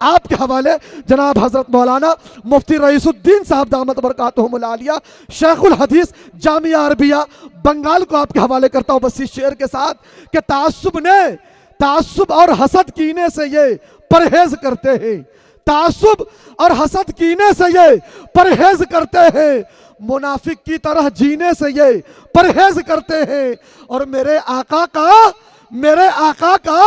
آپ کے حوالے جناب حضرت مولانا مفتی رئیس الدین صاحب دامت برکاتہم العالیہ شیخ الحدیث جامعہ عربیہ بنگال کو آپ کے حوالے کرتا ہوں بس اس شعر کے ساتھ کہ تعصب اور حسد کینے سے یہ پرہیز کرتے ہیں، تعصب اور حسد کینے سے یہ پرہیز کرتے ہیں، منافق کی طرح جینے سے یہ پرہیز کرتے ہیں، اور میرے آقا کا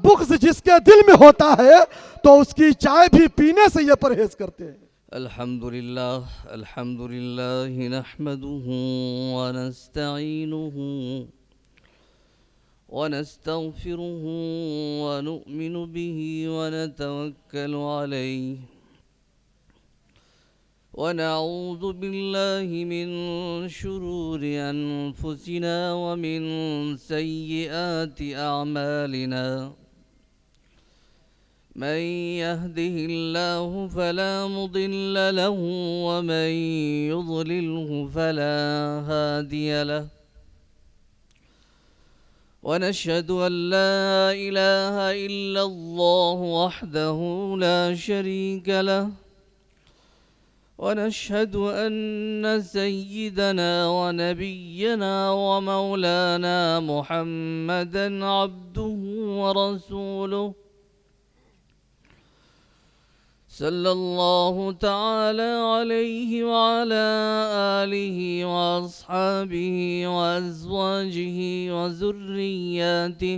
بغض جس کے دل میں ہوتا ہے تو اس کی چائے بھی پینے سے یہ پرہیز کرتے ہیں۔ الحمدللہ نحمده ونستعینه ونستغفره ونؤمن به ونتوکل علیہ ونعوذ باللہ من شرور انفسنا ومن سیئات اعمالنا من يهده الله فلا مضل له ومن يضلله فلا هادي له ونشهد أن لا إله إلا الله وحده لا شريك له ونشهد أن سيدنا ونبينا ومولانا محمدا عبده ورسوله صلی اللہ تعالی علیہ وعلى آلہ واصحابہ وازواجہ وذریاتہ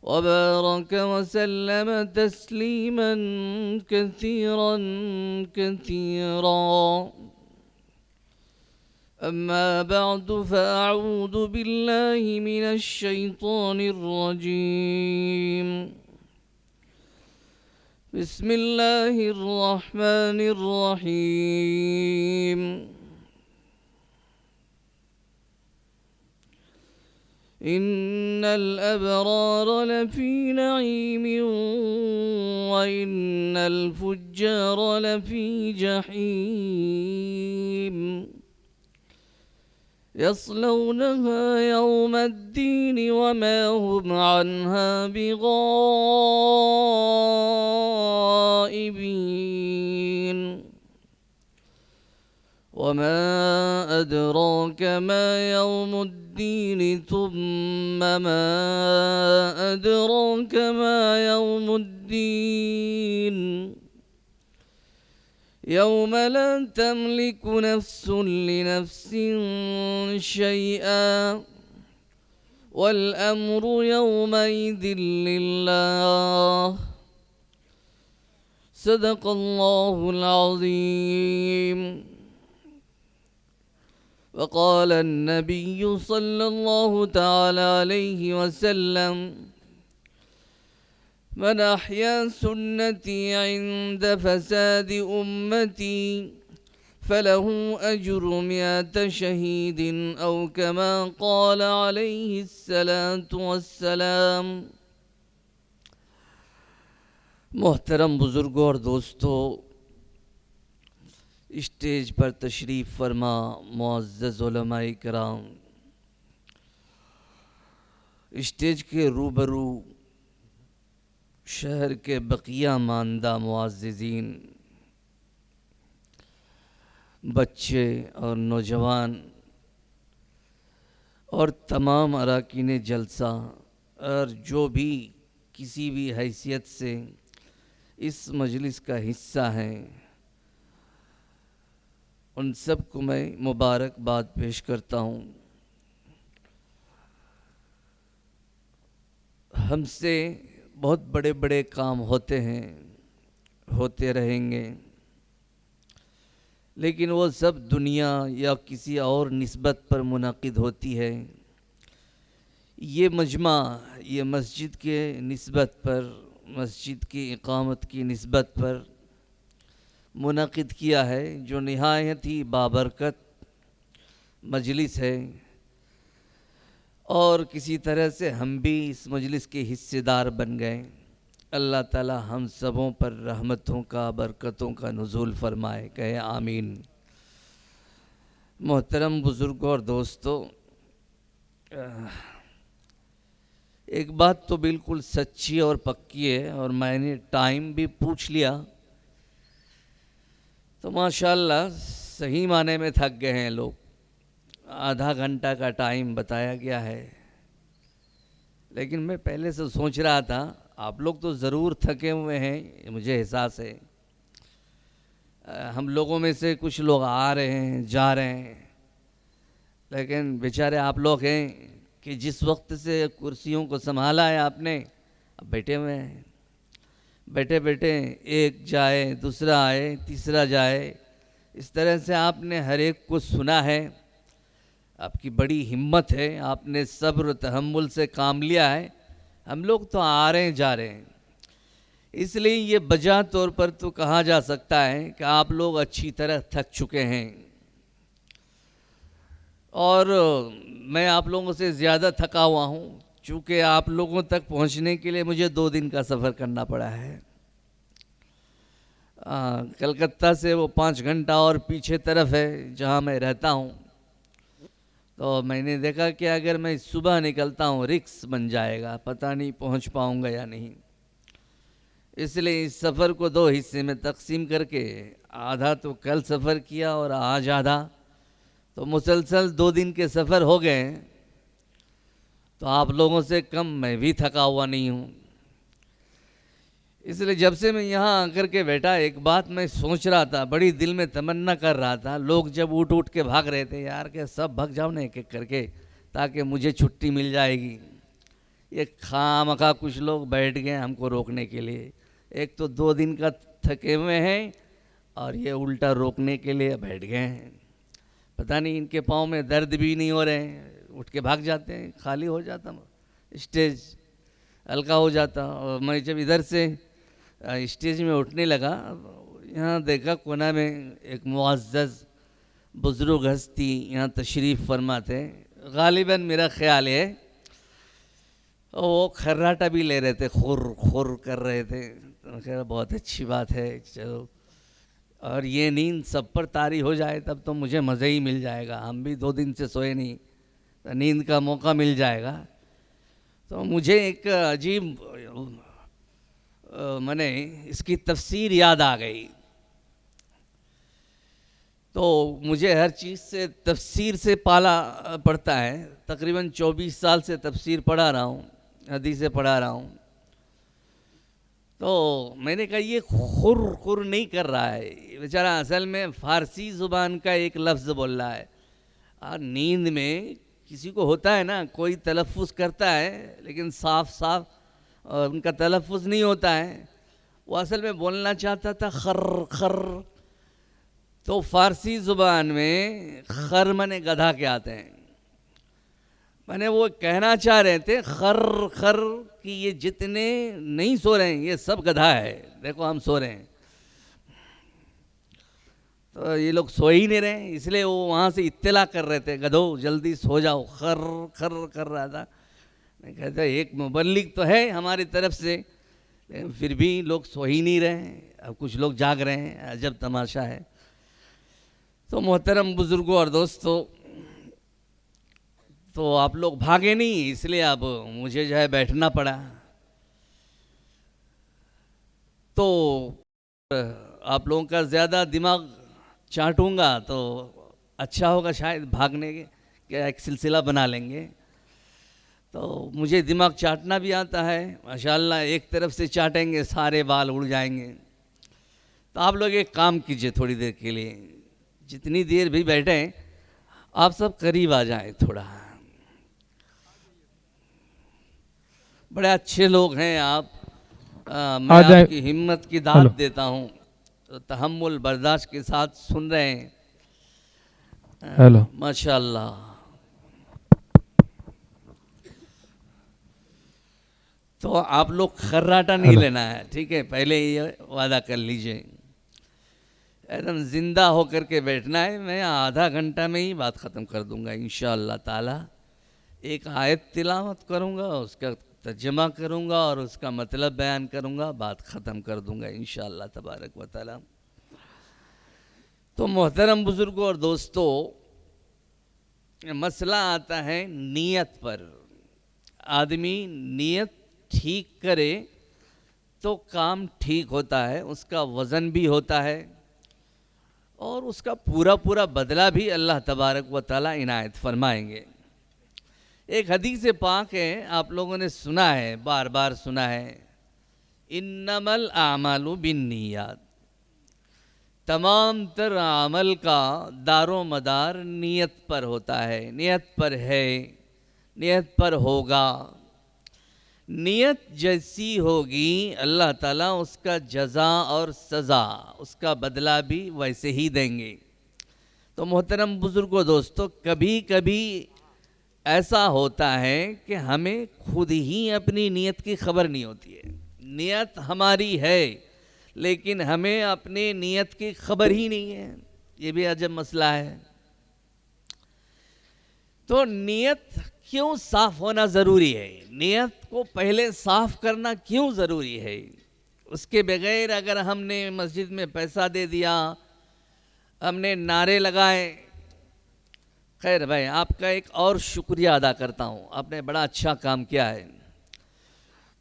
وبارک وسلم تسلیما کثیرا کثیرا اما بعد فاعوذ باللہ من الشیطان الرجیم بسم اللہ الرحمن الرحیم ان الابرار لفی نعیم وان الفجار لفی جحیم يصلونها يوم الدين وما هم عنها بغائبين وما أدراك ما يوم الدين ثم ما أدراك ما يوم الدين يوم لا تملك نفس لنفس شيئا والأمر يومئذ لله صدق الله العظيم وقال النبي صلى الله تعالى عليه وسلم من أحيا سنتي عند فساد أمتي فله أجر 100 شهيد أو كما قال عليه الصلاة والسلام۔ محترم بزرگوں اور دوستو، اسٹیج پر تشریف فرما معزز علماء کرام، اسٹیج کے روبرو شہر کے بقیہ ماندہ معززین، بچے اور نوجوان اور تمام اراکین جلسہ اور جو بھی کسی بھی حیثیت سے اس مجلس کا حصہ ہیں، ان سب کو میں مبارکباد پیش کرتا ہوں۔ ہم سے بہت بڑے بڑے کام ہوتے ہیں، ہوتے رہیں گے، لیکن وہ سب دنیا یا کسی اور نسبت پر منعقد ہوتی ہے۔ یہ مجمع یہ مسجد کے نسبت پر، مسجد کی اقامت کی نسبت پر منعقد کیا ہے، جو نہایت ہی بابرکت مجلس ہے، اور کسی طرح سے ہم بھی اس مجلس کے حصے دار بن گئے۔ اللہ تعالی ہم سبوں پر رحمتوں کا، برکتوں کا نزول فرمائے، کہے آمین۔ محترم بزرگوں اور دوستو، ایک بات تو بالکل سچی اور پکی ہے، اور میں نے ٹائم بھی پوچھ لیا تو ماشاءاللہ صحیح معنی میں تھک گئے ہیں لوگ. آدھا گھنٹہ کا ٹائم بتایا گیا ہے، لیکن میں پہلے سے سوچ رہا تھا آپ لوگ تو ضرور تھکے ہوئے ہیں، مجھے احساس ہے. ہم لوگوں میں سے کچھ لوگ آ رہے ہیں جا رہے ہیں، لیکن بیچارے آپ لوگ ہیں کہ جس وقت سے کرسیوں کو سنبھالا ہے آپ نے، اب بیٹھے ہوئے ہیں. بیٹھے بیٹھے ایک جائے، دوسرا آئے، تیسرا جائے، اس طرح سے آپ نے ہر ایک کو سنا ہے. آپ کی بڑی ہمت ہے، آپ نے صبر و تحمل سے کام لیا ہے. ہم لوگ تو آ رہے ہیں جا رہے ہیں، اس لیے یہ بجا طور پر تو کہا جا سکتا ہے کہ آپ لوگ اچھی طرح تھک چکے ہیں. اور میں آپ لوگوں سے زیادہ تھکا ہوا ہوں، چونکہ آپ لوگوں تک پہنچنے کے لیے مجھے 2 دن کا سفر کرنا پڑا ہے. کلکتہ سے وہ 5 گھنٹہ اور پیچھے طرف ہے جہاں میں رہتا ہوں. تو میں نے دیکھا کہ اگر میں صبح نکلتا ہوں رکس بن جائے گا، پتہ نہیں پہنچ پاؤں گا یا نہیں. اس لیے اس سفر کو 2 حصے میں تقسیم کر کے آدھا تو کل سفر کیا اور آج آدھا، تو مسلسل 2 دن کے سفر ہو گئے. تو آپ لوگوں سے کم میں بھی تھکا ہوا نہیں ہوں. اس لیے جب سے میں یہاں آ کر کے بیٹھا، ایک بات میں سوچ رہا تھا، بڑی دل میں تمنا کر رہا تھا. لوگ جب اٹھ کے بھاگ رہے تھے، یار کہ سب بھاگ جاؤ نا ایک ایک کر کے، تاکہ مجھے چھٹی مل جائے گی. یہ خواہ کچھ لوگ بیٹھ گئے ہم کو روکنے کے لیے. ایک تو 2 دن کا تھکے ہوئے ہیں، اور یہ الٹا روکنے کے لیے بیٹھ گئے ہیں. پتہ نہیں ان کے پاؤں میں درد بھی نہیں ہو رہے ہیں، اٹھ کے بھاگ جاتے ہیں. خالی ہو جاتا اسٹیج، ہلکا ہو جاتا. اور میں جب ادھر سے اسٹیج میں اٹھنے لگا، یہاں دیکھا کونا میں ایک معزز بزرگ ہستی یہاں تشریف فرماتے. غالباً میرا خیال ہے وہ خراٹا بھی لے رہے تھے، خور خور کر رہے تھے. تو خیر بہت اچھی بات ہے، چلو. اور یہ نیند سب پر طاری ہو جائے تب تو مجھے مزہ ہی مل جائے گا. ہم بھی 2 دن سے سوئے نہیں، تو نیند کا موقع مل جائے گا. تو مجھے ایک عجیب میں اس کی تفسیر یاد آ گئی. تو مجھے ہر چیز سے تفسیر سے پالا پڑتا ہے. تقریباً 24 سال سے تفسیر پڑھا رہا ہوں، حدیثیں پڑھا رہا ہوں. تو میں نے کہا یہ خر خر نہیں کر رہا ہے، بیچارہ اصل میں فارسی زبان کا ایک لفظ بول رہا ہے. اور نیند میں کسی کو ہوتا ہے نا، کوئی تلفظ کرتا ہے لیکن صاف صاف ان کا تلفظ نہیں ہوتا ہے. وہ اصل میں بولنا چاہتا تھا خر خر. تو فارسی زبان میں خر منے گدھا کے آتے ہیں. میں نے وہ کہنا چاہ رہے تھے خر خر کہ یہ جتنے نہیں سو رہے ہیں یہ سب گدھا ہے، دیکھو ہم سو رہے ہیں. تو یہ لوگ سو ہی نہیں رہے ہیں، اس لیے وہ وہاں سے اطلاع کر رہے تھے گدھو جلدی سو جاؤ. خر خر کر رہا تھا. میں کہتا ایک مبلغ تو ہے ہماری طرف سے، لیکن پھر بھی لوگ سو ہی نہیں رہے ہیں. اب کچھ لوگ جاگ رہے ہیں، عجب تماشا ہے. تو محترم بزرگوں اور دوستو، تو آپ لوگ بھاگے نہیں، اس لیے اب مجھے جو ہے بیٹھنا پڑا. تو آپ لوگوں کا زیادہ دماغ چاٹوں گا تو اچھا ہوگا، شاید بھاگنے کا ایک سلسلہ بنا لیں گے. تو مجھے دماغ چاٹنا بھی آتا ہے ماشاءاللہ. ایک طرف سے چاٹیں گے سارے بال اڑ جائیں گے. تو آپ لوگ ایک کام کیجئے، تھوڑی دیر کے لیے جتنی دیر بھی بیٹھیں آپ سب قریب آ جائیں تھوڑا. بڑے اچھے لوگ ہیں آپ. میں آپ کی ہمت کی داد دیتا ہوں. تحمل برداشت کے ساتھ سن رہے ہیں. ماشاءاللہ. تو آپ لوگ خراٹا نہیں لینا ہے، ٹھیک ہے؟ پہلے یہ وعدہ کر لیجئے. ایک دم زندہ ہو کر کے بیٹھنا ہے. میں آدھا گھنٹہ میں ہی بات ختم کر دوں گا انشاءاللہ تعالی. ایک آیت تلاوت کروں گا، اس کا ترجمہ کروں گا اور اس کا مطلب بیان کروں گا، بات ختم کر دوں گا انشاءاللہ تبارک و تعالی. تو محترم بزرگوں اور دوستو، مسئلہ آتا ہے نیت پر. آدمی نیت ٹھیک کرے تو کام ٹھیک ہوتا ہے، اس کا وزن بھی ہوتا ہے اور اس کا پورا بدلہ بھی اللہ تبارک و تعالی عنایت فرمائیں گے۔ ایک حدیث پاک ہے، آپ لوگوں نے سنا ہے، بار بار سنا ہے، انما الاعمال بالنیات، تمام تر عمل کا دار و مدار نیت پر ہوتا ہے، نیت پر ہے، نیت پر ہوگا۔ نیت جیسی ہوگی اللہ تعالیٰ اس کا جزا اور سزا، اس کا بدلہ بھی ویسے ہی دیں گے۔ تو محترم بزرگوں، دوستو، کبھی کبھی ایسا ہوتا ہے کہ ہمیں خود ہی اپنی نیت کی خبر نہیں ہوتی ہے، نیت ہماری ہے لیکن ہمیں اپنی نیت کی خبر ہی نہیں ہے، یہ بھی عجب مسئلہ ہے۔ تو نیت کیوں صاف ہونا ضروری ہے؟ نیت کو پہلے صاف کرنا کیوں ضروری ہے؟ اس کے بغیر اگر ہم نے مسجد میں پیسہ دے دیا، ہم نے نعرے لگائے، خیر بھائی آپ کا ایک اور شکریہ ادا کرتا ہوں، آپ نے بڑا اچھا کام کیا ہے۔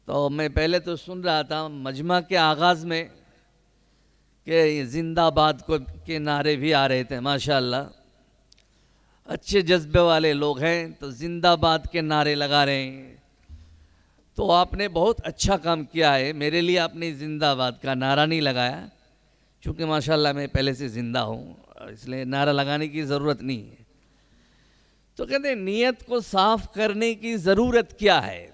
تو میں پہلے تو سن رہا تھا مجمع کے آغاز میں کہ زندہ آباد کے نعرے بھی آ رہے تھے، ماشاءاللہ اچھے جذبے والے لوگ ہیں، تو زندہ آباد کے نعرے لگا رہے ہیں۔ تو آپ نے بہت اچھا کام کیا ہے، میرے لیے آپ نے زندہ آباد کا نعرہ نہیں لگایا، چونکہ ماشاءاللہ میں پہلے سے زندہ ہوں، اس لیے نعرہ لگانے کی ضرورت نہیں ہے۔ تو کہتے ہیں نیت کو صاف کرنے کی ضرورت کیا ہے؟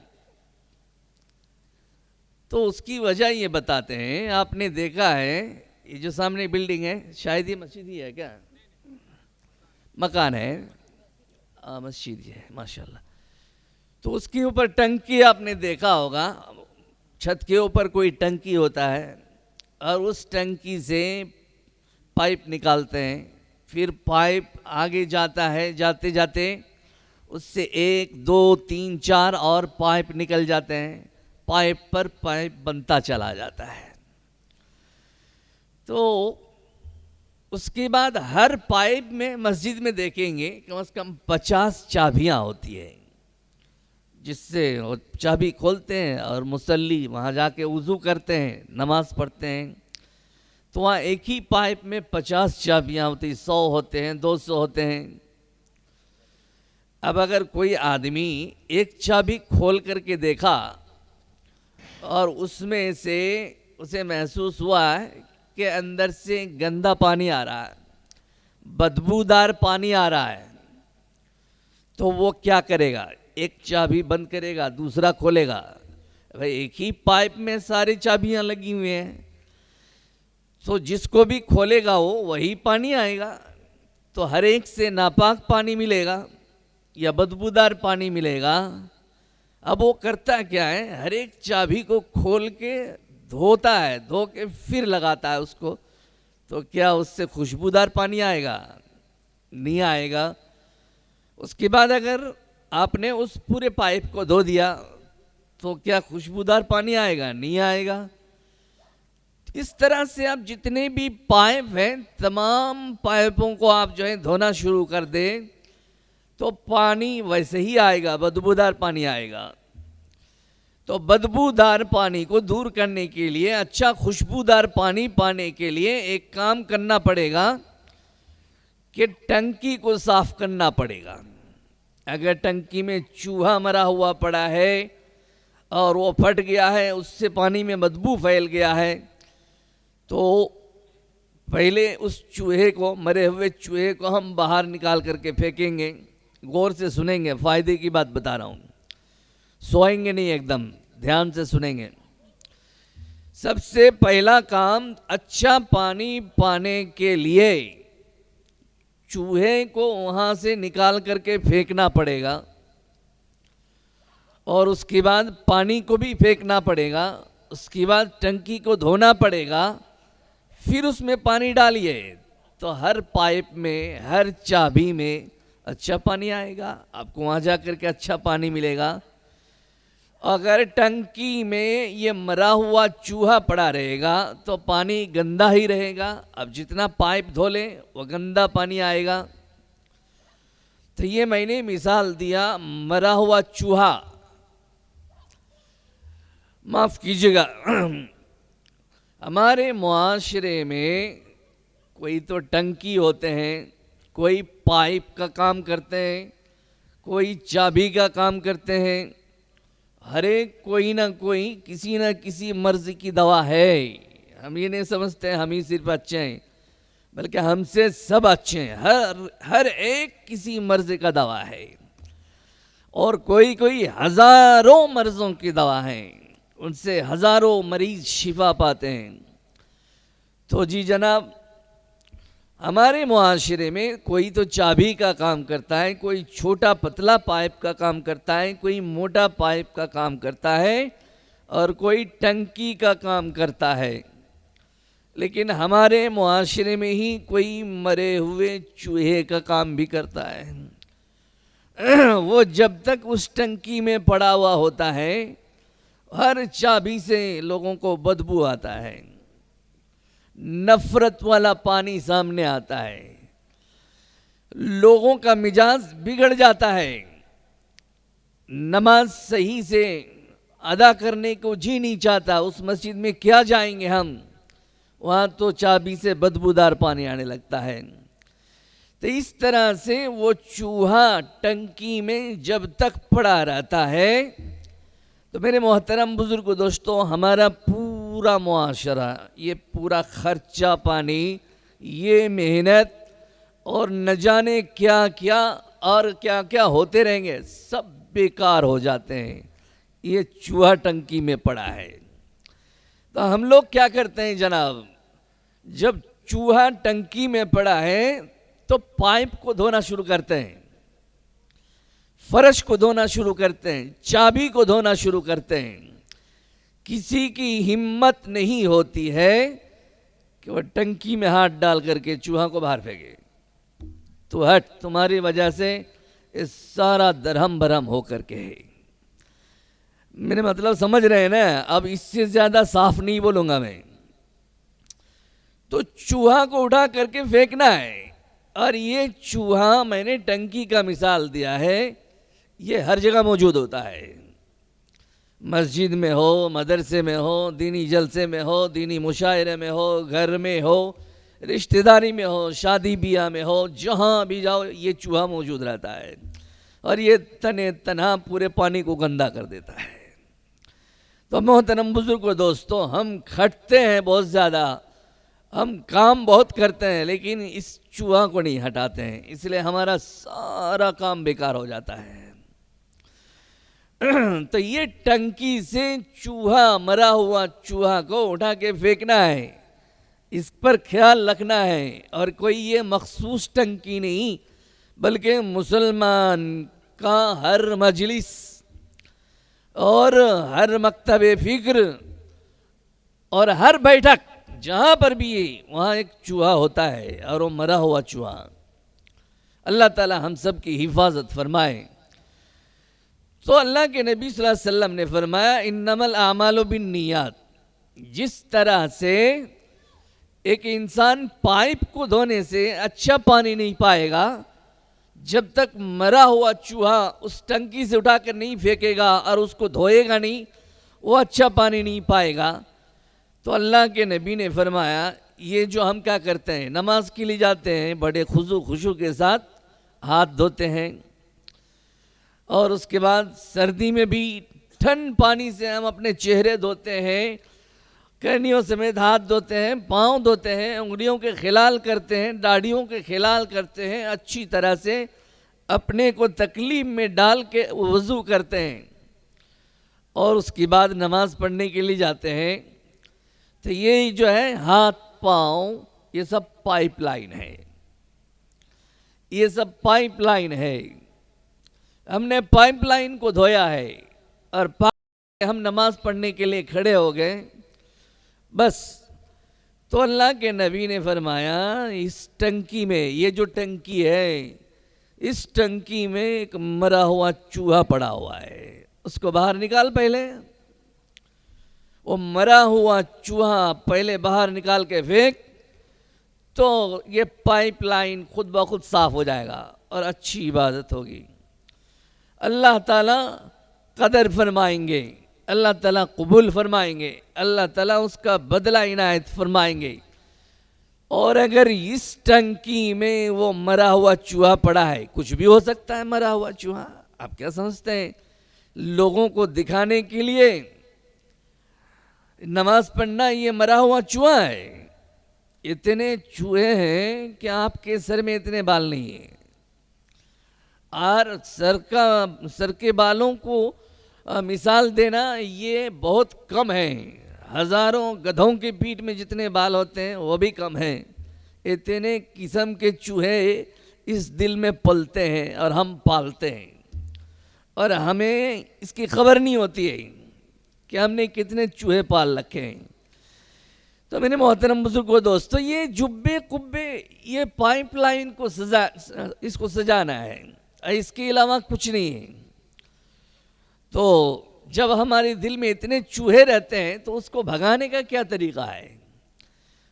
تو اس کی وجہ یہ بتاتے ہیں، آپ نے دیکھا ہے یہ جو سامنے بلڈنگ ہے، شاید یہ مسجد ہی ہے کیا؟ مکان ہے، مسجد ہی ہے ماشاءاللہ۔ تو اس کے اوپر ٹنکی آپ نے دیکھا ہوگا، چھت کے اوپر کوئی ٹنکی ہوتا ہے اور اس ٹنکی سے پائپ نکالتے ہیں، پھر پائپ آگے جاتا ہے، جاتے جاتے اس سے 1 2 3 4 اور پائپ نکل جاتے ہیں، پائپ پر پائپ بنتا چلا جاتا ہے۔ تو اس کے بعد ہر پائپ میں مسجد میں دیکھیں گے کم از کم 50 چابیاں ہوتی ہیں، جس سے وہ چابی کھولتے ہیں اور مصلی وہاں جا کے وضو کرتے ہیں، نماز پڑھتے ہیں۔ تو وہاں ایک ہی پائپ میں 50 چابیاں ہوتی ہیں، 100 ہوتے ہیں، 200 ہوتے ہیں۔ اب اگر کوئی آدمی ایک چابی کھول کر کے دیکھا اور اس میں سے اسے محسوس ہوا کہ اندر سے گندا پانی آ رہا ہے، بدبودار پانی آ رہا ہے، تو وہ کیا کرے گا؟ ایک چابی بند کرے گا، دوسرا کھولے گا۔ بھائی ایک ہی پائپ میں ساری چابیاں لگی ہوئی ہیں، تو جس کو بھی کھولے گا وہ وہی پانی آئے گا، تو ہر ایک سے ناپاک پانی ملے گا یا بدبودار پانی ملے گا۔ اب وہ کرتا کیا ہے؟ ہر ایک چابی کو کھول کے دھوتا ہے، دھو کے پھر لگاتا ہے اس کو، تو کیا اس سے خوشبودار پانی آئے گا؟ نہیں آئے گا۔ اس کے بعد اگر آپ نے اس پورے پائپ کو دھو دیا تو کیا خوشبودار پانی آئے گا؟ نہیں آئے گا۔ اس طرح سے آپ جتنے بھی پائپ ہیں تمام پائپوں کو آپ جو ہے دھونا شروع کر دیں تو پانی ویسے ہی آئے گا، بدبودار پانی آئے گا۔ تو بدبودار پانی کو دور کرنے کے لیے، اچھا خوشبودار پانی پانے کے لیے ایک کام کرنا پڑے گا کہ ٹنکی کو صاف کرنا پڑے گا۔ اگر ٹنکی میں چوہا مرا ہوا پڑا ہے اور وہ پھٹ گیا ہے، اس سے پانی میں بدبو پھیل گیا ہے، تو پہلے اس چوہے کو، مرے ہوئے چوہے کو ہم باہر نکال کر کے پھینکیں گے۔ غور سے سنیں گے، فائدے کی بات بتا رہا ہوں، سوئیں گے نہیں، ایک دم دھیان سے سنیں گے۔ سب سے پہلا کام اچھا پانی پانے کے لیے چوہے کو وہاں سے نکال کر کے پھینکنا پڑے گا، اور اس کے بعد پانی کو بھی پھینکنا پڑے گا، اس کے بعد ٹنکی کو دھونا پڑے گا، پھر اس میں پانی ڈالیے تو ہر پائپ میں، ہر چابی میں اچھا پانی آئے گا، آپ کو وہاں جا کر کے اچھا پانی ملے گا۔ اگر ٹنکی میں یہ مرا ہوا چوہا پڑا رہے گا تو پانی گندا ہی رہے گا، اب جتنا پائپ دھو لیں وہ گندا پانی آئے گا۔ تو یہ میں نے مثال دیا، مرا ہوا چوہا معاف کیجیے گا، ہمارے معاشرے میں کوئی تو ٹنکی ہوتے ہیں، کوئی پائپ کا کام کرتے ہیں، کوئی چابی کا کام کرتے ہیں، ہر ایک کوئی نہ کوئی کسی نہ کسی مرض کی دوا ہے۔ ہم یہ نہیں سمجھتے ہم ہی صرف اچھے ہیں، بلکہ ہم سے سب اچھے ہیں، ہر ایک کسی مرض کا دوا ہے، اور کوئی ہزاروں مرضوں کی دوا ہے، ان سے ہزاروں مریض شفا پاتے ہیں۔ تو جی جناب، ہمارے معاشرے میں کوئی تو چابی کا کام کرتا ہے، کوئی چھوٹا پتلا پائپ کا کام کرتا ہے، کوئی موٹا پائپ کا کام کرتا ہے، اور کوئی ٹنکی کا کام کرتا ہے۔ لیکن ہمارے معاشرے میں ہی کوئی مرے ہوئے چوہے کا کام بھی کرتا ہے۔ وہ جب تک اس ٹنکی میں پڑا ہوا ہوتا ہے، ہر چابی سے لوگوں کو بدبو آتا ہے، نفرت والا پانی سامنے آتا ہے، لوگوں کا مزاج بگڑ جاتا ہے، نماز صحیح سے ادا کرنے کو جی نہیں چاہتا، اس مسجد میں کیا جائیں گے ہم، وہاں تو چابی سے بدبودار پانی آنے لگتا ہے۔ تو اس طرح سے وہ چوہا ٹنکی میں جب تک پڑا رہتا ہے، تو میرے محترم بزرگ دوستوں، ہمارا پورا معاشرہ، یہ پورا خرچہ پانی، یہ محنت، اور نہ جانے کیا کیا اور کیا کیا ہوتے رہیں گے، سب بیکار ہو جاتے ہیں۔ یہ چوہا ٹنکی میں پڑا ہے۔ تو ہم لوگ کیا کرتے ہیں جناب، جب چوہا ٹنکی میں پڑا ہے تو پائپ کو دھونا شروع کرتے ہیں، فرش کو دھونا شروع کرتے ہیں، چابی کو دھونا شروع کرتے ہیں۔ کسی کی ہمت نہیں ہوتی ہے کہ وہ ٹنکی میں ہاتھ ڈال کر کے چوہا کو باہر پھینکے۔ تو ہٹ، تمہاری وجہ سے یہ سارا درہم برہم ہو کر کے ہے۔ میرے مطلب سمجھ رہے ہیں نا؟ اب اس سے زیادہ صاف نہیں بولوں گا میں۔ تو چوہا کو اٹھا کر کے پھینکنا ہے، اور یہ چوہا میں نے ٹنکی کا مثال دیا ہے، یہ ہر جگہ موجود ہوتا ہے، مسجد میں ہو، مدرسے میں ہو، دینی جلسے میں ہو، دینی مشاعرے میں ہو، گھر میں ہو، رشتہ داری میں ہو، شادی بیاہ میں ہو، جہاں بھی جاؤ یہ چوہا موجود رہتا ہے، اور یہ تنہا پورے پانی کو گندا کر دیتا ہے۔ تو محترم بزرگ و دوستو، ہم کھٹتے ہیں بہت زیادہ، ہم کام بہت کرتے ہیں، لیکن اس چوہا کو نہیں ہٹاتے ہیں، اس لیے ہمارا سارا کام بیکار ہو جاتا ہے۔ تو یہ ٹنکی سے چوہا، مرا ہوا چوہا کو اٹھا کے پھینکنا ہے، اس پر خیال رکھنا ہے۔ اور کوئی یہ مخصوص ٹنکی نہیں، بلکہ مسلمان کا ہر مجلس اور ہر مکتب فکر اور ہر بیٹھک جہاں پر بھی وہاں ایک چوہا ہوتا ہے، اور وہ مرا ہوا چوہا۔ اللہ تعالی ہم سب کی حفاظت فرمائے۔ تو اللہ کے نبی صلی اللہ علیہ وسلم نے فرمایا، انما الاعمال بالنیات۔ جس طرح سے ایک انسان پائپ کو دھونے سے اچھا پانی نہیں پائے گا، جب تک مرا ہوا چوہا اس ٹنکی سے اٹھا کر نہیں پھینکے گا اور اس کو دھوئے گا نہیں، وہ اچھا پانی نہیں پائے گا۔ تو اللہ کے نبی نے فرمایا، یہ جو ہم کیا کرتے ہیں، نماز کے لیے جاتے ہیں، بڑے خضوع کے ساتھ ہاتھ دھوتے ہیں، اور اس کے بعد سردی میں بھی ٹھنڈ پانی سے ہم اپنے چہرے دھوتے ہیں، کرنیوں سمیت ہاتھ دھوتے ہیں، پاؤں دھوتے ہیں، انگلیوں کے خلال کرتے ہیں، داڑھیوں کے خلال کرتے ہیں، اچھی طرح سے اپنے کو تکلیف میں ڈال کے وضو کرتے ہیں، اور اس کے بعد نماز پڑھنے کے لیے جاتے ہیں۔ تو یہ جو ہے ہاتھ پاؤں، یہ سب پائپ لائن ہے، یہ سب پائپ لائن ہے۔ ہم نے پائپ لائن کو دھویا ہے، اور ہم نماز پڑھنے کے لیے کھڑے ہو گئے، بس۔ تو اللہ کے نبی نے فرمایا، اس ٹنکی میں، یہ جو ٹنکی ہے، اس ٹنکی میں ایک مرا ہوا چوہا پڑا ہوا ہے، اس کو باہر نکال پہلے۔ وہ مرا ہوا چوہا پہلے باہر نکال کے پھینک، تو یہ پائپ لائن خود بخود صاف ہو جائے گا اور اچھی عبادت ہوگی۔ اللہ تعالیٰ قدر فرمائیں گے، اللہ تعالیٰ قبول فرمائیں گے، اللہ تعالیٰ اس کا بدلہ عنایت فرمائیں گے۔ اور اگر اس ٹنکی میں وہ مرا ہوا چوہا پڑا ہے، کچھ بھی ہو سکتا ہے مرا ہوا چوہا، آپ کیا سمجھتے ہیں؟ لوگوں کو دکھانے کے لیے نماز پڑھنا یہ مرا ہوا چوہا ہے؟ اتنے چوہے ہیں کہ آپ کے سر میں اتنے بال نہیں ہیں، اور سر کے بالوں کو مثال دینا یہ بہت کم ہے۔ ہزاروں گدھوں کے پیٹھ میں جتنے بال ہوتے ہیں وہ بھی کم ہیں۔ اتنے قسم کے چوہے اس دل میں پلتے ہیں اور ہم پالتے ہیں، اور ہمیں اس کی خبر نہیں ہوتی ہے کہ ہم نے کتنے چوہے پال رکھے ہیں۔ تو میرے محترم بزرگوں دوستو، یہ جبے قبے، یہ پائپ لائن کو اس کو سجانا ہے، اس کے علاوہ کچھ نہیں ہے۔ تو جب ہمارے دل میں اتنے چوہے رہتے ہیں تو اس کو بھگانے کا کیا طریقہ ہے؟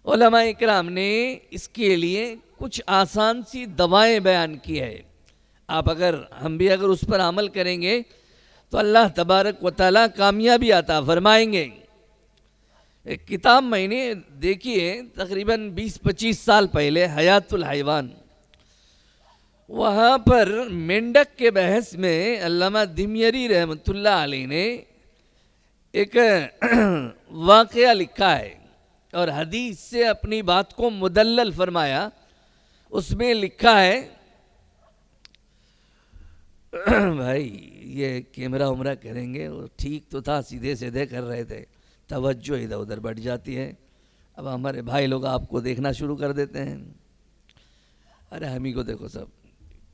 علماء اکرام نے اس کے لیے کچھ آسان سی دوائیں بیان کی ہے۔ ہم بھی اگر اس پر عمل کریں گے تو اللہ تبارک و تعالیٰ کامیابی عطا فرمائیں گے۔ ایک کتاب میں نے دیکھی ہے تقریباً 20-25 سال پہلے، حیات الحیوان، وہاں پر مینڈک کے بحث میں علامہ دمیری رحمۃ اللہ علیہ نے ایک واقعہ لکھا ہے اور حدیث سے اپنی بات کو مدلل فرمایا۔ اس میں لکھا ہے، بھائی یہ کیمرہ عمرہ کریں گے، وہ ٹھیک تو تھا، سیدھے سیدھے کر رہے تھے، توجہ ادھر ادھر بڑھ جاتی ہے۔ اب ہمارے بھائی لوگ آپ کو دیکھنا شروع کر دیتے ہیں۔ ارے ہم ہی کو دیکھو، سب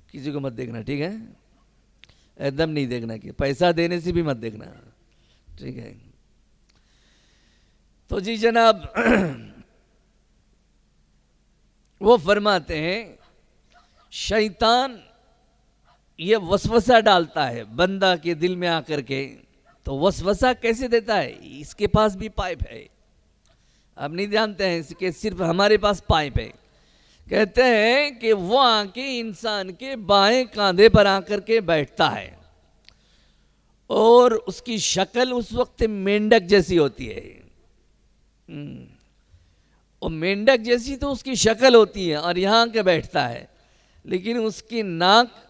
کسی کو مت دیکھنا، ٹھیک ہے؟ ایک دم نہیں دیکھنا، کہ پیسہ دینے سے بھی مت دیکھنا، ٹھیک ہے؟ تو جی جناب، وہ فرماتے ہیں شیطان یہ وسوسہ ڈالتا ہے بندہ کے دل میں آ کر کے۔ تو وسوسہ کیسے دیتا ہے؟ اس کے پاس بھی پائپ ہے، آپ نہیں جانتے ہیں کہ صرف ہمارے پاس پائپ ہے۔ کہتے ہیں کہ وہ آ کے انسان کے بائیں کاندھے پر آ کر کے بیٹھتا ہے، اور اس کی شکل اس وقت مینڈک جیسی ہوتی ہے۔ اور مینڈک جیسی تو اس کی شکل ہوتی ہے اور یہاں کے بیٹھتا ہے، لیکن اس کی ناک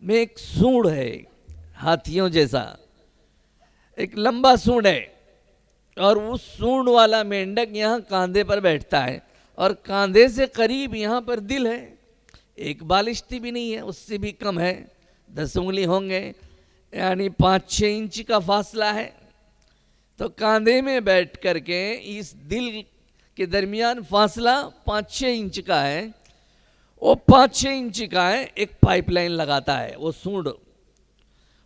میں ایک سونڈ ہے، ہاتھیوں جیسا ایک لمبا سونڈ ہے، اور اس سونڈ والا مینڈک یہاں کاندھے پر بیٹھتا ہے، اور کاندھے سے قریب یہاں پر دل ہے۔ ایک بالشتی بھی نہیں ہے، اس سے بھی کم ہے، 10 انگلی ہوں گے، یعنی 5-6 انچ کا فاصلہ ہے۔ تو کاندھے میں بیٹھ کر کے اس دل کے درمیان فاصلہ 5-6 انچ کا ہے، وہ 5-6 انچ کا ہے، ایک پائپ لائن لگاتا ہے وہ سونڈ،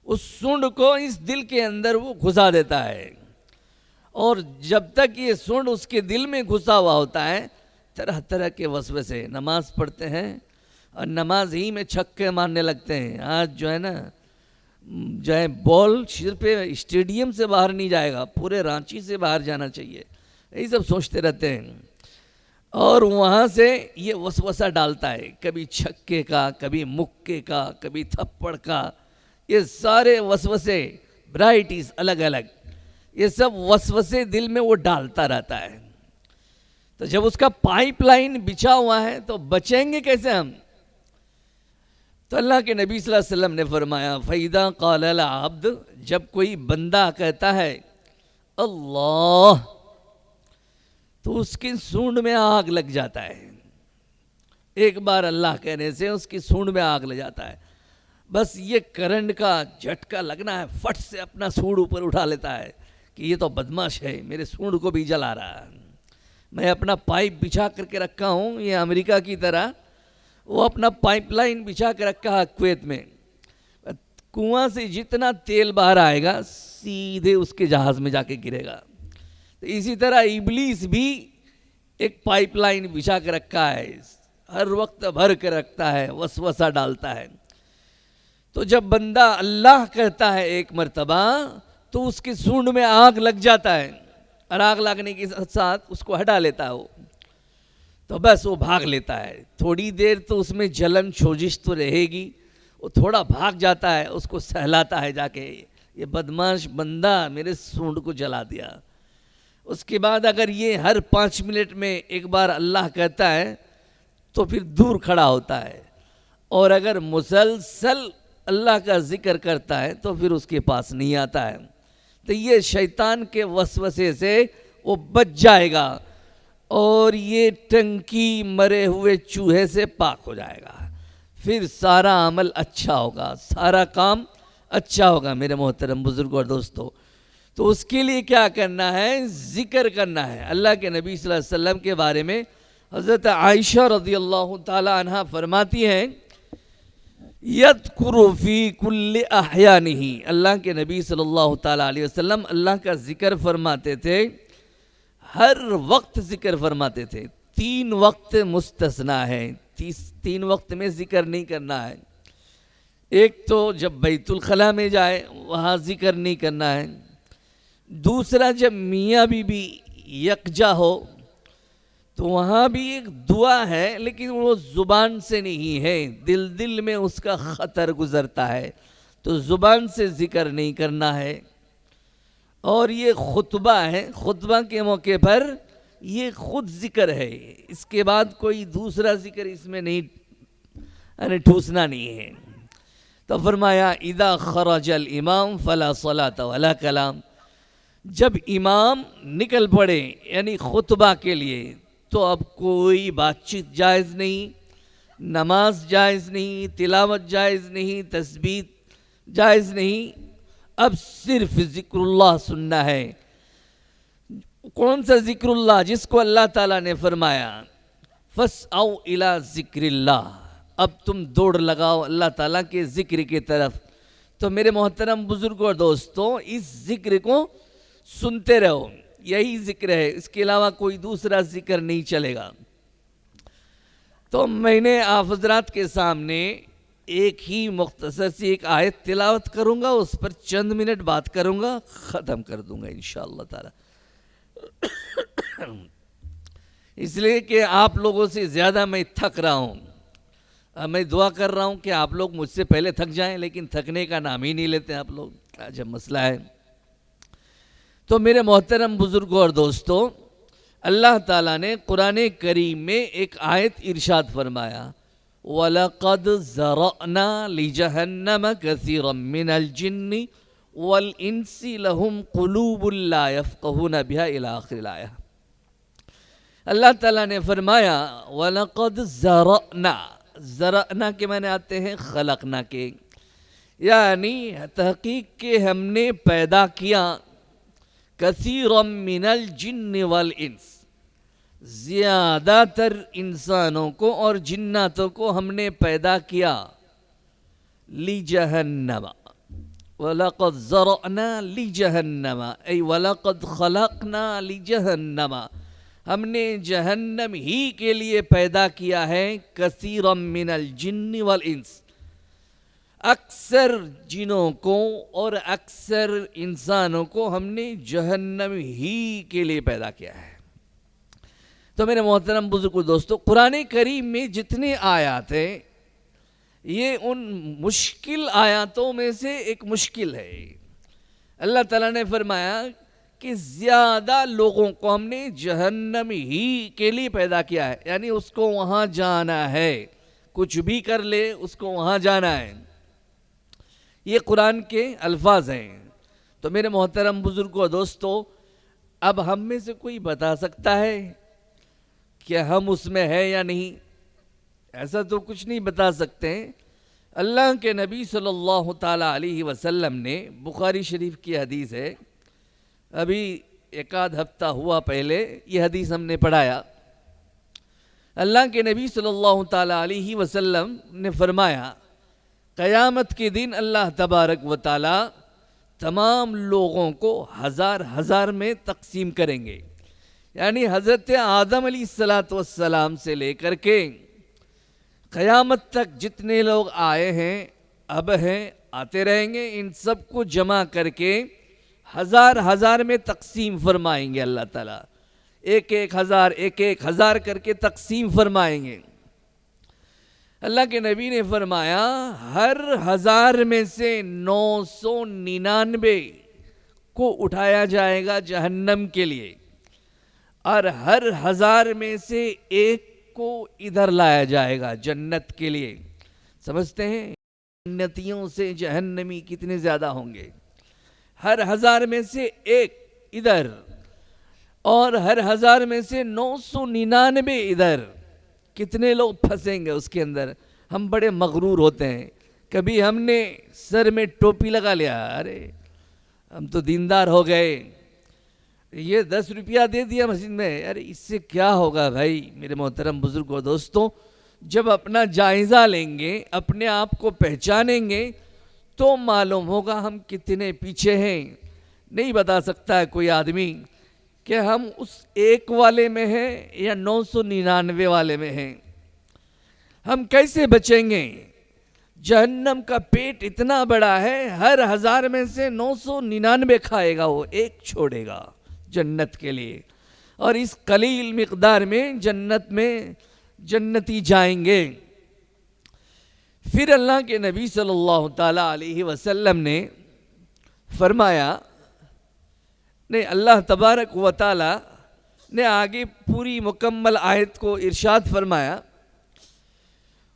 اس سونڈ کو اس دل کے اندر وہ گھسا دیتا ہے، اور جب تک یہ سونڈ اس کے دل میں گھسا ہوا ہوتا ہے، طرح طرح کے وسوسے، نماز پڑھتے ہیں اور نماز ہی میں چھکے مارنے لگتے ہیں۔ آج جو ہے نا، جو ہے بال صرف اسٹیڈیم سے باہر نہیں جائے گا، پورے رانچی سے باہر جانا چاہیے، یہی سب سوچتے رہتے ہیں۔ اور وہاں سے یہ وسوسہ ڈالتا ہے، کبھی چھکے کا، کبھی مکے کا، کبھی تھپڑ کا، یہ سارے وسوسے، برائٹیز الگ الگ، یہ سب وسوسے دل میں وہ ڈالتا رہتا ہے۔ تو جب اس کا پائپ لائن بچھا ہوا ہے تو بچیں گے کیسے ہم؟ تو اللہ کے نبی صلی اللہ علیہ وسلم نے فرمایا، فَإِذَا قَالَ الْعَبْدُ، جب کوئی بندہ کہتا ہے اللہ، تو اس کی سونڈ میں آگ لگ جاتا ہے۔ ایک بار اللہ کہنے سے اس کی سونڈ میں آگ لگ جاتا ہے، بس یہ کرنٹ کا جھٹکا لگنا ہے، فٹ سے اپنا سونڈ اوپر اٹھا لیتا ہے کہ یہ تو بدماش ہے، میرے سونڈ کو بھی جلا رہا ہے۔ میں اپنا پائپ بچھا کر کے رکھا ہوں، یہ امریکہ کی طرح وہ اپنا پائپ لائن بچھا کے رکھا ہے کویت میں، کنواں سے جتنا تیل باہر آئے گا سیدھے اس کے جہاز میں جا کے گرے گا۔ تو اسی طرح ابلیس بھی ایک پائپ لائن بچھا کے رکھا ہے، ہر وقت بھر کے رکھتا ہے، وسوسہ ڈالتا ہے۔ تو جب بندہ اللہ کہتا ہے ایک مرتبہ تو اس کی سونڈ میں آگ لگ جاتا ہے، اور آگ لگنے کے ساتھ اس کو ہٹا لیتا ہے وہ، تو بس وہ بھاگ لیتا ہے۔ تھوڑی دیر تو اس میں جلن سوزش تو رہے گی، وہ تھوڑا بھاگ جاتا ہے، اس کو سہلاتا ہے جا کے یہ بدماش بندہ میرے سونڈ کو جلا دیا. اس کے بعد اگر یہ ہر 5 منٹ میں ایک بار اللہ کہتا ہے تو پھر دور کھڑا ہوتا ہے، اور اگر مسلسل اللہ کا ذکر کرتا ہے تو پھر اس کے پاس نہیں آتا ہے. تو یہ شیطان کے وسوسے سے وہ بچ جائے گا اور یہ ٹنکی مرے ہوئے چوہے سے پاک ہو جائے گا. پھر سارا عمل اچھا ہوگا، سارا کام اچھا ہوگا میرے محترم بزرگوں اور دوستوں. تو اس کے لیے کیا کرنا ہے؟ ذکر کرنا ہے. اللہ کے نبی صلی اللہ علیہ وسلم کے بارے میں حضرت عائشہ رضی اللہ تعالی عنہ فرماتی ہیں یذکر فی کل احیانہ، اللہ کے نبی صلی اللہ تعالی علیہ وسلم اللہ کا ذکر فرماتے تھے، ہر وقت ذکر فرماتے تھے. 3 وقت مستثنا ہے، 3 وقت میں ذکر نہیں کرنا ہے. ایک تو جب بیت الخلاء میں جائے وہاں ذکر نہیں کرنا ہے. دوسرا جب میاں بی بی یکجا ہو تو وہاں بھی ایک دعا ہے، لیکن وہ زبان سے نہیں ہے، دل میں اس کا خطر گزرتا ہے تو زبان سے ذکر نہیں کرنا ہے. اور یہ خطبہ ہے، خطبہ کے موقع پر یہ خود ذکر ہے، اس کے بعد کوئی دوسرا ذکر اس میں نہیں ٹھوسنا نہیں ہے. تو فرمایا اذا خرج الامام فلا صلاۃ ولا کلام، جب امام نکل پڑے یعنی خطبہ کے لیے تو اب کوئی بات چیت جائز نہیں، نماز جائز نہیں، تلاوت جائز نہیں، تسبیح جائز نہیں، اب صرف ذکر اللہ سننا ہے. کون سا ذکر اللہ؟ جس کو اللہ تعالیٰ نے فرمایا فَاسْعَوْا إِلَىٰ ذِكْرِ اللَّهِ، اب تم دوڑ لگاؤ اللہ تعالیٰ کے ذکر کی طرف. تو میرے محترم بزرگوں اور دوستوں، اس ذکر کو سنتے رہو، یہی ذکر ہے، اس کے علاوہ کوئی دوسرا ذکر نہیں چلے گا. تو میں نے آپ حضرات کے سامنے ایک ہی مختصر سی ایک آیت تلاوت کروں گا، اس پر چند منٹ بات کروں گا، ختم کر دوں گا انشاءاللہ تعالی. اس لیے کہ آپ لوگوں سے زیادہ میں تھک رہا ہوں. میں دعا کر رہا ہوں کہ آپ لوگ مجھ سے پہلے تھک جائیں، لیکن تھکنے کا نام ہی نہیں لیتے آپ لوگ. عجب مسئلہ ہے. تو میرے محترم بزرگوں اور دوستوں، اللہ تعالیٰ نے قرآن کریم میں ایک آیت ارشاد فرمایا وَلَقَدْ ذَرَأْنَا لِجَهَنَّمَ كَثِيرًا مِّنَ الْجِنِّ وَالْإِنسِ لَهُمْ قُلُوبٌ لَا يَفْقَهُونَ بِهَا إِلَى آخِرِ الآیہ. اللہ تعالیٰ نے فرمایا وَلَقَدْ ذَرَأْنَا، ذرأنا کے معنی آتے ہیں خلقنا کے، یعنی تحقیق کہ ہم نے پیدا کیا کثیرا من الجن والانس، زیادہ تر انسانوں کو اور جناتوں کو ہم نے پیدا کیا لجہنم، وَلَقَدْ ذَرَأْنَا لِجَهَنَّمَ ای وَلَقَدْ خَلَقْنَا لِجَهَنَّمَ، ہم نے جہنم ہی کے لیے پیدا کیا ہے کثیرا من الجن والانس، اکثر جنوں کو اور اکثر انسانوں کو ہم نے جہنم ہی کے لیے پیدا کیا ہے. تو میرے محترم بزرگوں دوستو، قرآن کریم میں جتنے آیات ہیں یہ ان مشکل آیاتوں میں سے ایک مشکل ہے. اللہ تعالیٰ نے فرمایا کہ زیادہ لوگوں کو ہم نے جہنم ہی کے لیے پیدا کیا ہے، یعنی اس کو وہاں جانا ہے، کچھ بھی کر لے اس کو وہاں جانا ہے. یہ قرآن کے الفاظ ہیں. تو میرے محترم بزرگوں دوستو، اب ہم میں سے کوئی بتا سکتا ہے کہ ہم اس میں ہے یا نہیں؟ ایسا تو کچھ نہیں بتا سکتے. اللہ کے نبی صلی اللہ تعالیٰ علیہ وسلم نے، بخاری شریف کی حدیث ہے، ابھی 1 ہفتہ ہوا پہلے یہ حدیث ہم نے پڑھایا. اللہ کے نبی صلی اللہ تعالیٰ علیہ وسلم نے فرمایا قیامت کے دن اللہ تبارک و تعالی تمام لوگوں کو 1000 میں تقسیم کریں گے. یعنی حضرت آدم علیہ السلام سے لے کر کے قیامت تک جتنے لوگ آئے ہیں، اب ہیں، آتے رہیں گے، ان سب کو جمع کر کے 1000 میں تقسیم فرمائیں گے. اللہ تعالیٰ 1,000 کر کے تقسیم فرمائیں گے. اللہ کے نبی نے فرمایا ہر 1000 میں سے 999 کو اٹھایا جائے گا جہنم کے لیے، اور ہر 1000 میں سے 1 کو ادھر لایا جائے گا جنت کے لیے۔ سمجھتے ہیں جنتیوں سے جہنمی کتنے زیادہ ہوں گے؟ ہر 1000 میں سے 1 ادھر، اور ہر 1000 میں سے 999 ادھر۔ کتنے لوگ پھنسیں گے اس کے اندر؟ ہم بڑے مغرور ہوتے ہیں۔ کبھی ہم نے سر میں ٹوپی لگا لیا، ارے ہم تو دیندار ہو گئے، یہ 10 روپیہ دے دیا مسجد میں، ارے اس سے کیا ہوگا؟ بھائی میرے محترم بزرگوں دوستوں، جب اپنا جائزہ لیں گے، اپنے آپ کو پہچانیں گے، تو معلوم ہوگا ہم کتنے پیچھے ہیں۔ نہیں بتا سکتا ہے کوئی آدمی کہ ہم اس 1 والے میں ہیں یا 999 والے میں ہیں۔ ہم کیسے بچیں گے؟ جہنم کا پیٹ اتنا بڑا ہے، ہر 1000 میں سے 999 کھائے گا، وہ 1 چھوڑے گا جنت کے لیے، اور اس قلیل مقدار میں جنت میں جنتی جائیں گے۔ پھر اللہ کے نبی صلی اللہ تعالیٰ علیہ وسلم نے فرمایا، نہیں اللہ تبارک و تعالیٰ نے آگے پوری مکمل آیت کو ارشاد فرمایا۔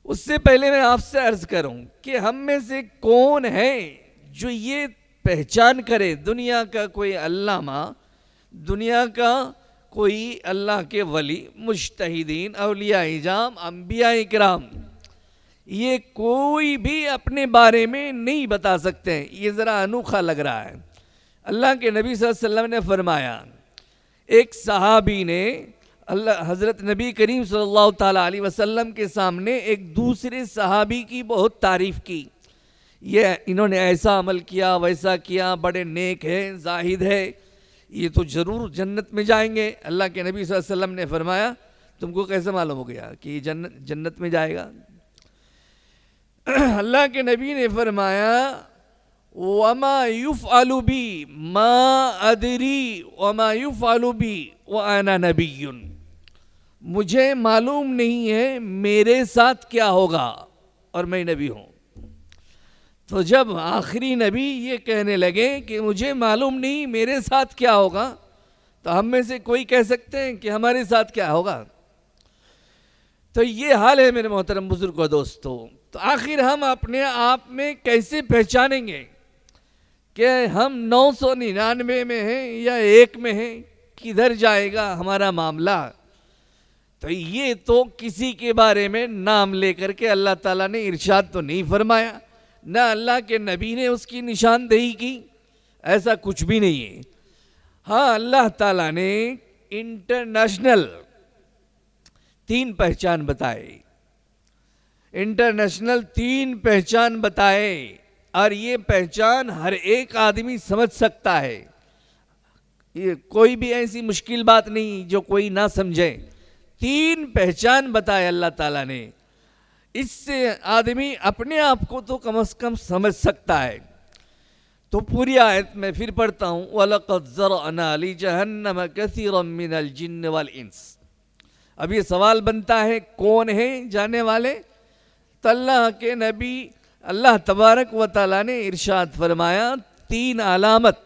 اس سے پہلے میں آپ سے عرض کروں کہ ہم میں سے کون ہے جو یہ پہچان کرے، دنیا کا کوئی علامہ، دنیا کا کوئی اللہ کے ولی، مجتہدین، اولیاء اعظام، انبیاء کرام، یہ کوئی بھی اپنے بارے میں نہیں بتا سکتے۔ یہ ذرا انوکھا لگ رہا ہے۔ اللہ کے نبی صلی اللہ علیہ وسلم نے فرمایا، ایک صحابی نے حضرت نبی کریم صلی اللہ تعالیٰ علیہ وسلم کے سامنے ایک دوسرے صحابی کی بہت تعریف کی، یہ انہوں نے ایسا عمل کیا، ویسا کیا، بڑے نیک ہے، زاہد ہے، یہ تو ضرور جنت میں جائیں گے۔ اللہ کے نبی صلی اللہ علیہ وسلم نے فرمایا، تم کو کیسے معلوم ہو گیا کہ یہ جنت میں جائے گا؟ اللہ کے نبی نے فرمایا، وَمَا يُفْعَلُ بِي مَا أَدْرِي وَمَا يُفْعَلُ بِي وَأَنَا نَبِيٌّ، مجھے معلوم نہیں ہے میرے ساتھ کیا ہوگا اور میں نبی ہوں۔ تو جب آخری نبی یہ کہنے لگے کہ مجھے معلوم نہیں میرے ساتھ کیا ہوگا، تو ہم میں سے کوئی کہہ سکتے ہیں کہ ہمارے ساتھ کیا ہوگا؟ تو یہ حال ہے میرے محترم بزرگوں دوستو۔ تو آخر ہم اپنے آپ میں کیسے پہچانیں گے کہ ہم 999 میں ہیں یا 1 میں ہیں؟ کدھر جائے گا ہمارا معاملہ؟ تو یہ تو کسی کے بارے میں نام لے کر کے اللہ تعالیٰ نے ارشاد تو نہیں فرمایا، نہ اللہ کے نبی نے اس کی نشاندہی کی، ایسا کچھ بھی نہیں ہے۔ ہاں اللہ تعالیٰ نے انٹرنیشنل 3 پہچان بتائے، انٹرنیشنل 3 پہچان بتائے، اور یہ پہچان ہر ایک آدمی سمجھ سکتا ہے، یہ کوئی بھی ایسی مشکل بات نہیں جو کوئی نہ سمجھے۔ 3 پہچان بتائے اللہ تعالیٰ نے، اس سے آدمی اپنے آپ کو تو کم از کم سمجھ سکتا ہے۔ تو پوری آیت میں پھر پڑھتا ہوں، وَلَقَدْ ذَرَأْنَا لِجَهَنَّمَ كَثِيرًا مِنَ الْجِنِّ وَالْإِنسِ۔ اب یہ سوال بنتا ہے کون ہیں جانے والے؟ تو اللہ کے نبی اللہ تبارک و تعالیٰ نے ارشاد فرمایا 3 علامت۔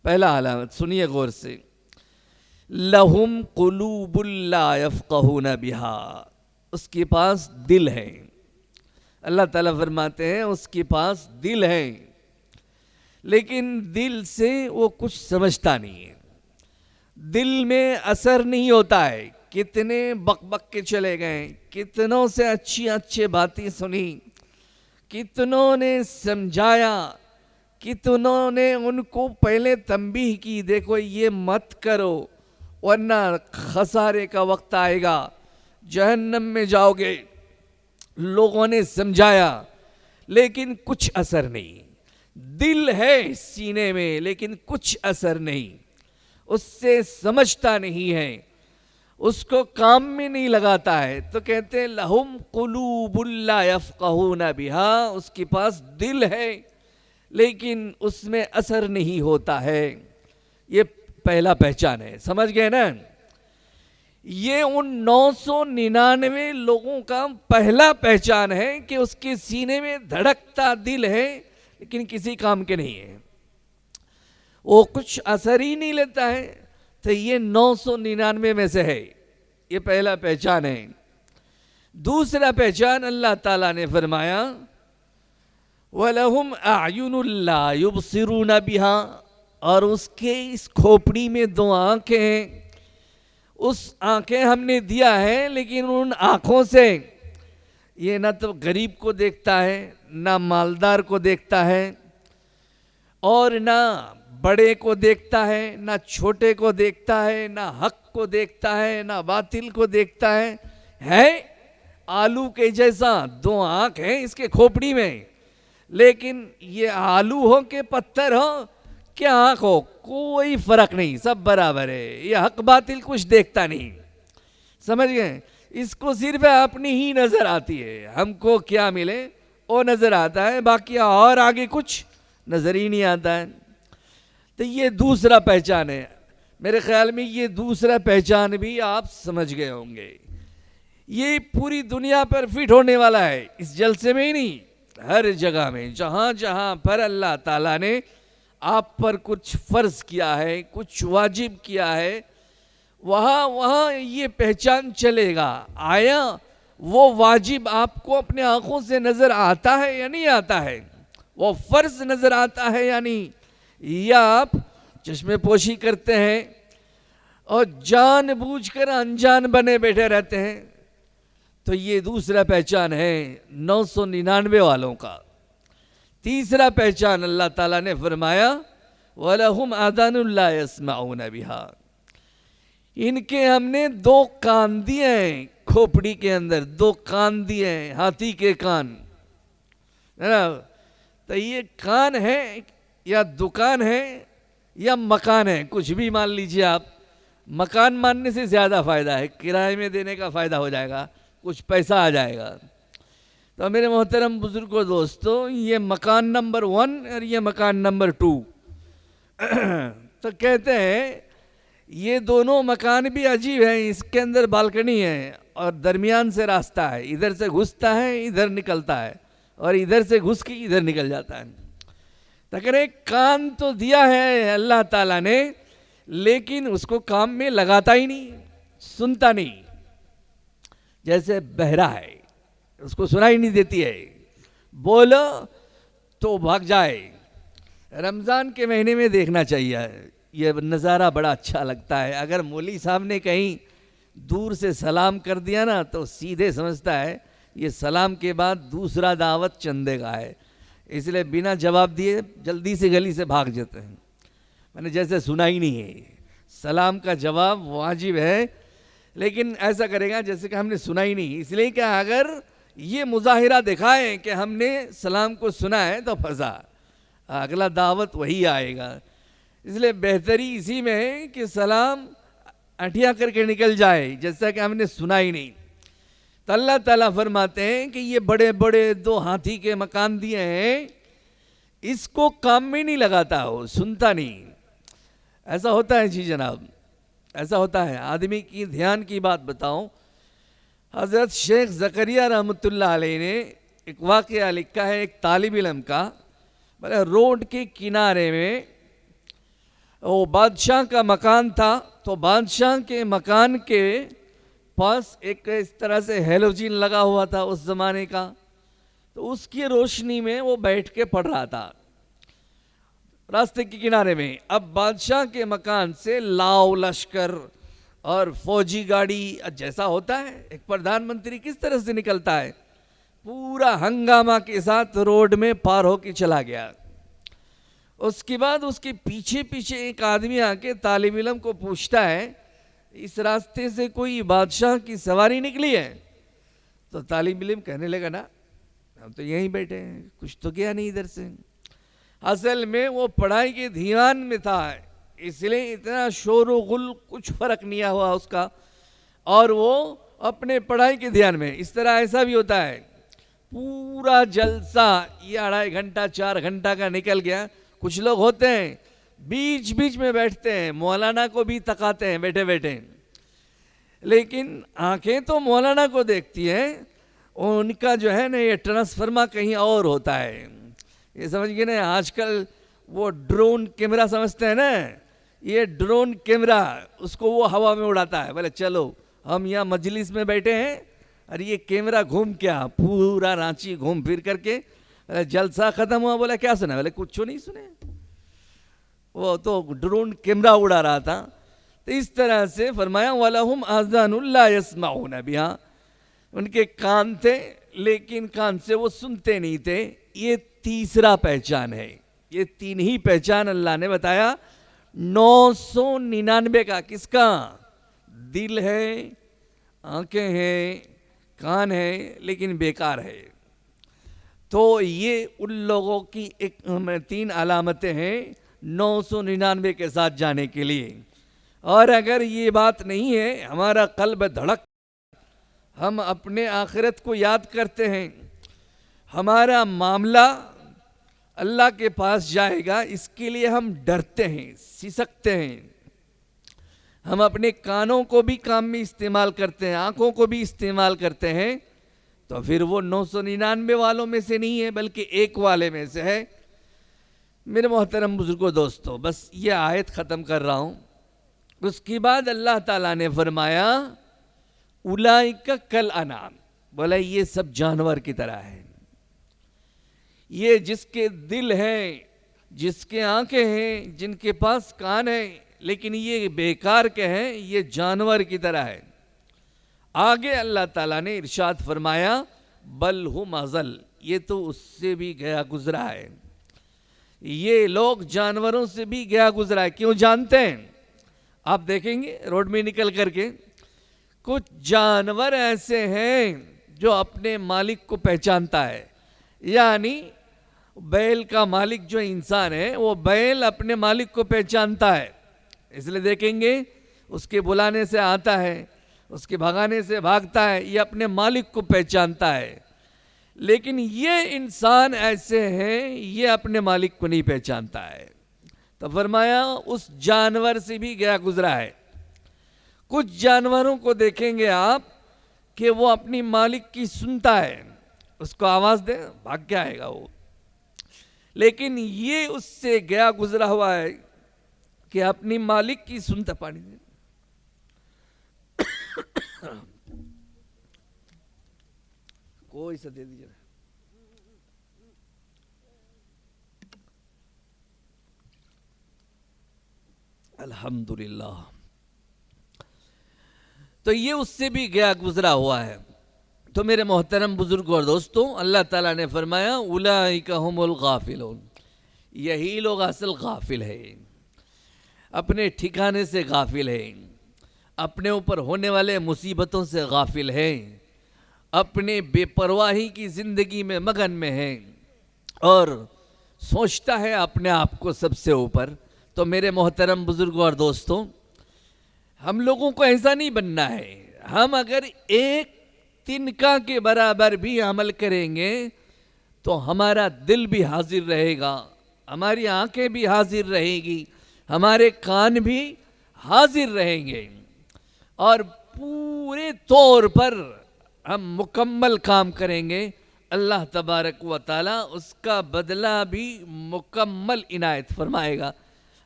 پہلا علامت سنیے غور سے، لَهُمْ قُلُوبٌ لَا يَفْقَهُونَ بِهَا، اس کے پاس دل ہے۔ اللہ تعالیٰ فرماتے ہیں اس کے پاس دل ہے، لیکن دل سے وہ کچھ سمجھتا نہیں ہے، دل میں اثر نہیں ہوتا ہے۔ کتنے بک بک کے چلے گئے، کتنوں سے اچھی باتیں سنی، کتنوں نے سمجھایا، کتنوں نے ان کو پہلے تنبیہ کی، دیکھو یہ مت کرو ورنہ خسارے کا وقت آئے گا، جہنم میں جاؤ گے۔ لوگوں نے سمجھایا لیکن کچھ اثر نہیں، دل ہے سینے میں لیکن کچھ اثر نہیں، اس سے سمجھتا نہیں ہے، اس کو کام میں نہیں لگاتا ہے۔ تو کہتے ہیں لہم قلوب لا یفقہون بہا، اس کے پاس دل ہے لیکن اس میں اثر نہیں ہوتا ہے۔ یہ پہلا پہچان ہے، سمجھ گئے نا؟ یہ ان 999 لوگوں کا پہلا پہچان ہے کہ اس کے سینے میں دھڑکتا دل ہے لیکن کسی کام کے نہیں ہے، وہ کچھ اثر ہی نہیں لیتا ہے، تو یہ 999 میں سے ہے، یہ پہلا پہچان ہے۔ دوسرا پہچان اللہ تعالیٰ نے فرمایا وَلَهُمْ أَعْيُنُ لَا يُبْصِرُونَ بِهَا، اور اس کے اس کھوپڑی میں 2 آنکھیں ہیں، اس آنکھیں ہم نے دیا ہے لیکن ان آنکھوں سے یہ نہ تو غریب کو دیکھتا ہے، نہ مالدار کو دیکھتا ہے، اور نہ بڑے کو دیکھتا ہے، نہ چھوٹے کو دیکھتا ہے، نہ حق کو دیکھتا ہے، نہ باطل کو دیکھتا ہے آلو کے جیسا 2 آنکھ ہیں اس کے کھوپڑی میں، لیکن یہ آلو ہو کہ پتھر ہو کہ آنکھ ہو کوئی فرق نہیں، سب برابر ہے، یہ حق باطل کچھ دیکھتا نہیں، سمجھ گئے؟ اس کو صرف اپنی ہی نظر آتی ہے، ہم کو کیا ملے وہ نظر آتا ہے، باقی اور آگے کچھ نظر ہی نہیں آتا ہے۔ تو یہ دوسرا پہچان ہے، میرے خیال میں یہ دوسرا پہچان بھی آپ سمجھ گئے ہوں گے، یہ پوری دنیا پر فٹ ہونے والا ہے، اس جلسے میں ہی نہیں، ہر جگہ میں جہاں جہاں پر اللہ تعالیٰ نے آپ پر کچھ فرض کیا ہے، کچھ واجب کیا ہے، وہاں وہاں یہ پہچان چلے گا، آیا وہ واجب آپ کو اپنے آنکھوں سے نظر آتا ہے یا نہیں آتا ہے، وہ فرض نظر آتا ہے یا نہیں، یا آپ چشمے پوشی کرتے ہیں اور جان بوجھ کر انجان بنے بیٹھے رہتے ہیں، تو یہ دوسرا پہچان ہے 999 والوں کا۔ تیسرا پہچان اللہ تعالیٰ نے فرمایا وَلَهُمْ آذَانٌ لَا يَسْمَعُونَ بِهَا، ان کے ہم نے 2 کان دیے ہیں، کھوپڑی کے اندر 2 کان دیے ہیں، ہاتھی کے کان، تو یہ کان ہے یا دکان ہے یا مکان ہے، کچھ بھی مان لیجئے آپ، مکان ماننے سے زیادہ فائدہ ہے، کرائے میں دینے کا فائدہ ہو جائے گا، کچھ پیسہ آ جائے گا۔ تو میرے محترم بزرگوں دوستو، یہ مکان نمبر 1 اور یہ مکان نمبر 2 تو کہتے ہیں یہ دونوں مکان بھی عجیب ہیں، اس کے اندر بالکنی ہے اور درمیان سے راستہ ہے، ادھر سے گھستا ہے ادھر نکلتا ہے اور ادھر سے گھس کے ادھر نکل جاتا ہے، تاکہ ایک کان تو دیا ہے اللہ تعالیٰ نے لیکن اس کو کام میں لگاتا ہی نہیں، سنتا نہیں، جیسے بہرا ہے، اس کو سنائی نہیں دیتی ہے، بولو تو بھاگ جائے۔ رمضان کے مہینے میں دیکھنا چاہیے، یہ نظارہ بڑا اچھا لگتا ہے، اگر مولوی صاحب نے کہیں دور سے سلام کر دیا نا تو سیدھے سمجھتا ہے یہ سلام کے بعد دوسرا دعوت چندے کا ہے، اس لیے بنا جواب دیے جلدی سے گلی سے بھاگ جاتے ہیں، میں نے جیسے سنا ہی نہیں ہے۔ سلام کا جواب واجب ہے لیکن ایسا کرے گا جیسے کہ ہم نے سنا ہی نہیں، اس لیے کہ اگر یہ مظاہرہ دکھائیں کہ ہم نے سلام کو سنا ہے تو پھنسا، اگلا دعوت وہی آئے گا، اس لیے بہتری اسی میں ہے کہ سلام اٹھیا کر کے نکل جائے جیسا کہ ہم نے سنا ہی نہیں۔ تو اللہ تعالیٰ فرماتے ہیں کہ یہ بڑے بڑے 2 ہاتھی کے مکان دیے ہیں، اس کو کام میں نہیں لگاتا، ہو سنتا نہیں، ایسا ہوتا ہے جی جناب، ایسا ہوتا ہے۔ آدمی کی دھیان کی بات بتاؤں، حضرت شیخ زکریا رحمۃ اللہ علیہ نے ایک واقعہ لکھا ہے ایک طالب علم کا، روڈ کے کنارے میں وہ بادشاہ کا مکان تھا، تو بادشاہ کے مکان کے پاس ایک اس طرح سے ہیلوجین لگا ہوا تھا اس زمانے کا، تو اس کی روشنی میں وہ بیٹھ کے پڑھ رہا تھا راستے کے کنارے میں۔ اب بادشاہ کے مکان سے لاؤ لشکر اور فوجی گاڑی جیسا ہوتا ہے، ایک پردھان منتری کس طرح سے نکلتا ہے، پورا ہنگامہ کے ساتھ روڈ میں پار ہو کے چلا گیا۔ اس کے بعد اس کے پیچھے پیچھے ایک آدمی آ کے طالب علم کو پوچھتا ہے اس راستے سے کوئی بادشاہ کی سواری نکلی ہے؟ تو طالب علم کہنے لگا نا ہم تو یہیں بیٹھے ہیں، کچھ تو کیا نہیں ادھر سے۔ اصل میں وہ پڑھائی کے دھیان میں تھا، اس لیے اتنا شور و غل کچھ فرق نہیں ہوا اس کا، اور وہ اپنے پڑھائی کے دھیان میں۔ اس طرح ایسا بھی ہوتا ہے، پورا جلسہ یہ 2.5 گھنٹہ 4 گھنٹہ کا نکل گیا، کچھ لوگ ہوتے ہیں بیچ بیچ میں بیٹھتے ہیں، مولانا کو بھی تکاتے ہیں بیٹھے بیٹھے، لیکن آنکھیں تو مولانا کو دیکھتی ہیں، ان کا جو ہے نا یہ ٹرانسفرما کہیں اور ہوتا ہے. یہ سمجھ گئے نا، آج کل وہ ڈرون کیمرہ سمجھتے ہیں نا، یہ ڈرون کیمرہ اس کو وہ ہوا میں اڑاتا ہے. بولے چلو ہم یہاں مجلس میں بیٹھے ہیں اور یہ کیمرہ گھوم کیا پورا رانچی گھوم پھر کر کے جلسہ ختم ہوا. بولا کیا سنا؟ بولے کچھ نہیں سنے، وہ تو ڈرون کیمرہ اڑا رہا تھا. تو اس طرح سے فرمایا وَلَهُمْ آذَانٌ لَا يَسْمَعُونَ بِهَا، ان کے کان تھے لیکن کان سے وہ سنتے نہیں تھے. یہ تیسرا پہچان ہے. یہ تین ہی پہچان اللہ نے بتایا. 999 کا کس کا؟ دل ہے، آنکھیں ہیں، کان ہے لیکن بیکار ہے. تو یہ ان لوگوں کی ایک 3 علامتیں ہیں 999 کے ساتھ جانے کے لیے. اور اگر یہ بات نہیں ہے، ہمارا قلب دھڑک، ہم اپنے آخرت کو یاد کرتے ہیں، ہمارا معاملہ اللہ کے پاس جائے گا، اس کے لیے ہم ڈرتے ہیں، سسکتے ہیں. ہم اپنے کانوں کو بھی کام میں استعمال کرتے ہیں، آنکھوں کو بھی استعمال کرتے ہیں، تو پھر وہ 999 والوں میں سے نہیں ہے بلکہ ایک والے میں سے ہے. میرے محترم بزرگوں دوستو، بس یہ آیت ختم کر رہا ہوں. اس کے بعد اللہ تعالیٰ نے فرمایا اولئک کالانعام، بولا یہ سب جانور کی طرح ہے. یہ جس کے دل ہیں، جس کے آنکھیں ہیں، جن کے پاس کان ہیں لیکن یہ بیکار کے ہیں، یہ جانور کی طرح ہے. آگے اللہ تعالیٰ نے ارشاد فرمایا بل ہم اضل، یہ تو اس سے بھی گیا گزرا ہے. یہ لوگ جانوروں سے بھی گیا گزرا ہے. کیوں جانتے ہیں؟ آپ دیکھیں گے روڈ میں نکل کر کے کچھ جانور ایسے ہیں جو اپنے مالک کو پہچانتا ہے. یعنی بیل کا مالک جو انسان ہے، وہ بیل اپنے مالک کو پہچانتا ہے. اس لیے دیکھیں گے اس کے بلانے سے آتا ہے، اس کے بھگانے سے بھاگتا ہے. یہ اپنے مالک کو پہچانتا ہے. لیکن یہ انسان ایسے ہیں، یہ اپنے مالک کو نہیں پہچانتا ہے. تو فرمایا اس جانور سے بھی گیا گزرا ہے. کچھ جانوروں کو دیکھیں گے آپ کہ وہ اپنی مالک کی سنتا ہے، اس کو آواز دے بھاگ کے آئے گا وہ. لیکن یہ اس سے گیا گزرا ہوا ہے کہ اپنی مالک کی سنتا. پانی دے کوئی سا دے دیجیے. الحمدللہ. تو یہ اس سے بھی گیا گزرا ہوا ہے. تو میرے محترم بزرگوں اور دوستوں، اللہ تعالیٰ نے فرمایا اولئک هم الغافلون، یہی لوگ اصل غافل ہیں، اپنے ٹھکانے سے غافل ہیں، اپنے اوپر ہونے والے مصیبتوں سے غافل ہیں، اپنے بے پرواہی کی زندگی میں مگن میں ہیں اور سوچتا ہے اپنے آپ کو سب سے اوپر. تو میرے محترم بزرگوں اور دوستوں، ہم لوگوں کو ایسا نہیں بننا ہے. ہم اگر ایک تنکا کے برابر بھی عمل کریں گے تو ہمارا دل بھی حاضر رہے گا، ہماری آنکھیں بھی حاضر رہے گی، ہمارے کان بھی حاضر رہیں گے، اور پورے طور پر ہم مکمل کام کریں گے. اللہ تبارک و تعالیٰ اس کا بدلہ بھی مکمل عنایت فرمائے گا.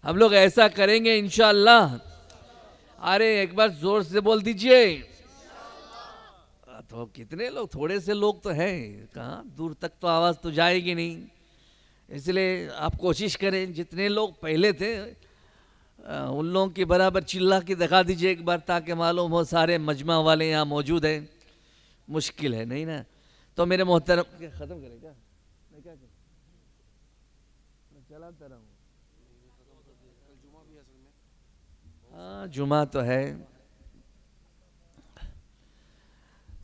ہم لوگ ایسا کریں گے انشاءاللہ. ارے ایک بار زور سے بول دیجئے. تو کتنے لوگ، تھوڑے سے لوگ تو ہیں، کہاں دور تک تو آواز تو جائے گی نہیں. اس لیے آپ کوشش کریں جتنے لوگ پہلے تھے ان لوگوں کے برابر چلا کے دکھا دیجئے ایک بار، تاکہ معلوم ہو سارے مجمع والے یہاں موجود ہیں. مشکل ہے نہیں نا. تو میرے محترم ختم کریں کیا؟ میں کیا کروں؟ میں چلاتا رہا ہوں. ہاں جمعہ تو ہے.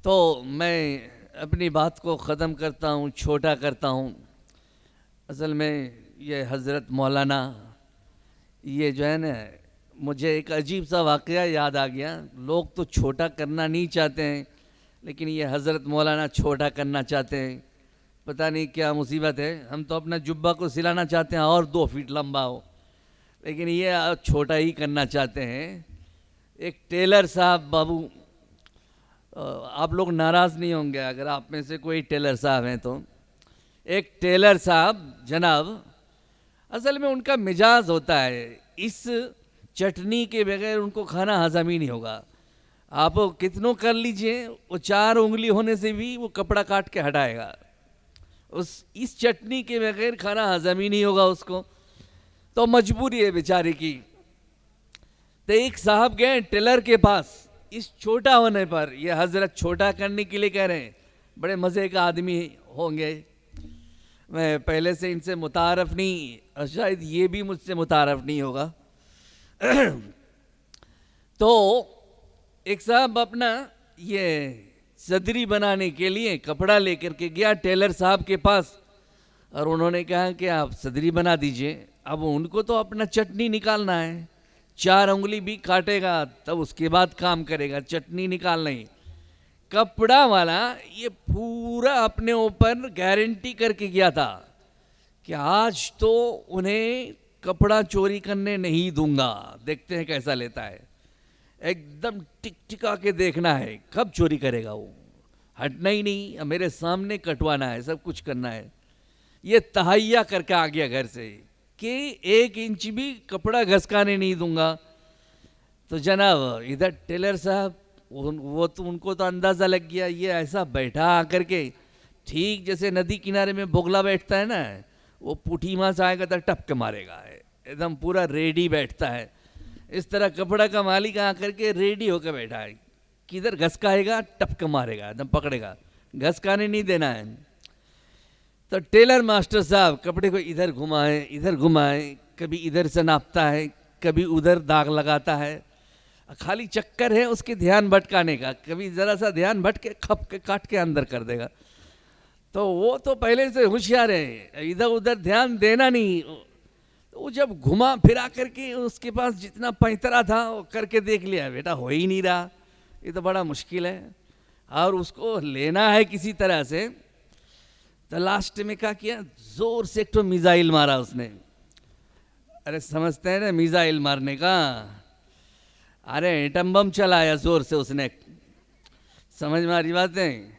تو میں اپنی بات کو ختم کرتا ہوں، چھوٹا کرتا ہوں. اصل میں یہ حضرت مولانا، یہ جو ہے نا، مجھے ایک عجیب سا واقعہ یاد آ گیا. لوگ تو چھوٹا کرنا نہیں چاہتے ہیں لیکن یہ حضرت مولانا چھوٹا کرنا چاہتے ہیں. پتہ نہیں کیا مصیبت ہے. ہم تو اپنا جبہ کو سلانا چاہتے ہیں اور 2 فٹ لمبا ہو، لیکن یہ چھوٹا ہی کرنا چاہتے ہیں. ایک ٹیلر صاحب بابو آپ لوگ ناراض نہیں ہوں گے اگر آپ میں سے کوئی ٹیلر صاحب ہیں تو. ایک ٹیلر صاحب جناب اصل میں ان کا مزاج ہوتا ہے اس چٹنی کے بغیر ان کو کھانا ہضم ہی نہیں ہوگا. آپ کتنوں کر لیجئے وہ 4 انگلی ہونے سے بھی وہ کپڑا کاٹ کے ہٹائے گا. اس چٹنی کے بغیر کھانا ہضم ہی نہیں ہوگا اس کو. تو مجبوری ہے بیچارے کی. تو ایک صاحب گئے ٹیلر کے پاس اس چھوٹا ہونے پر. یہ حضرت چھوٹا کرنے کے لیے کہہ رہے ہیں. بڑے مزے کا آدمی ہوں گے, میں پہلے سے ان سے متعارف نہیں اور شاید یہ بھی مجھ سے متعارف نہیں ہوگا. تو ایک صاحب اپنا یہ صدری بنانے کے لیے کپڑا لے کر کے گیا ٹیلر صاحب کے پاس اور انہوں نے کہا کہ آپ صدری بنا دیجئے. اب ان کو تو اپنا چٹنی نکالنا ہے, 4 انگلی بھی کاٹے گا تب اس کے بعد کام کرے گا, چٹنی نکالنا ہی. کپڑا والا یہ پورا اپنے اوپر گارنٹی کر کے گیا تھا کہ آج تو انہیں کپڑا چوری کرنے نہیں دوں گا, دیکھتے ہیں کیسا لیتا ہے. ایک دم ٹک ٹکا کے دیکھنا ہے کب چوری کرے گا, وہ ہٹنا ہی نہیں, میرے سامنے کٹوانا ہے, سب کچھ کرنا ہے. یہ تہیا کر کے آ گیا گھر سے کہ 1 انچ بھی کپڑا گھسکانے نہیں دوں گا. تو جناب ادھر ٹیلر صاحب وہ تو ان کو تو اندازہ لگ گیا, یہ ایسا بیٹھا آ کر کے ٹھیک جیسے ندی کنارے میں بگلا بیٹھتا ہے نا, وہ پوٹھی ماں سے آئے گا تو ٹپ کے مارے گا, ایک دم پورا ریڈی بیٹھتا ہے. اس طرح کپڑا کا مالک آ کر کے ریڈی ہو کے بیٹھا ہے, کدھر گھسکائے گا ٹپ کے مارے گا, ایک دم پکڑے گا, گھسکانے نہیں دینا ہے. تو ٹیلر ماسٹر صاحب کپڑے کو ادھر گھمائے, کبھی ادھر سے ناپتا ہے, کبھی ادھر داغ لگاتا ہے. خالی چکر ہے اس کے دھیان بھٹکانے کا, کبھی ذرا سا دھیان بھٹ کے کھپ کے کاٹ کے اندر کر دے گا. تو وہ تو پہلے سے ہوشیار ہے, ادھر ادھر دھیان دینا نہیں. وہ جب گھما پھرا کر کے اس کے پاس جتنا پینترا تھا وہ کر کے دیکھ لیا, بیٹا ہو ہی نہیں رہا, یہ تو بڑا مشکل ہے اور اس کو لینا ہے کسی طرح سے. تو لاسٹ میں کیا زور سے ایک تو میزائل مارا اس نے. ارے سمجھتے ہیں نا میزائل مارنے کا, ارے ایٹم بم چلایا زور سے اس نے, سمجھ میں آ رہی باتیں.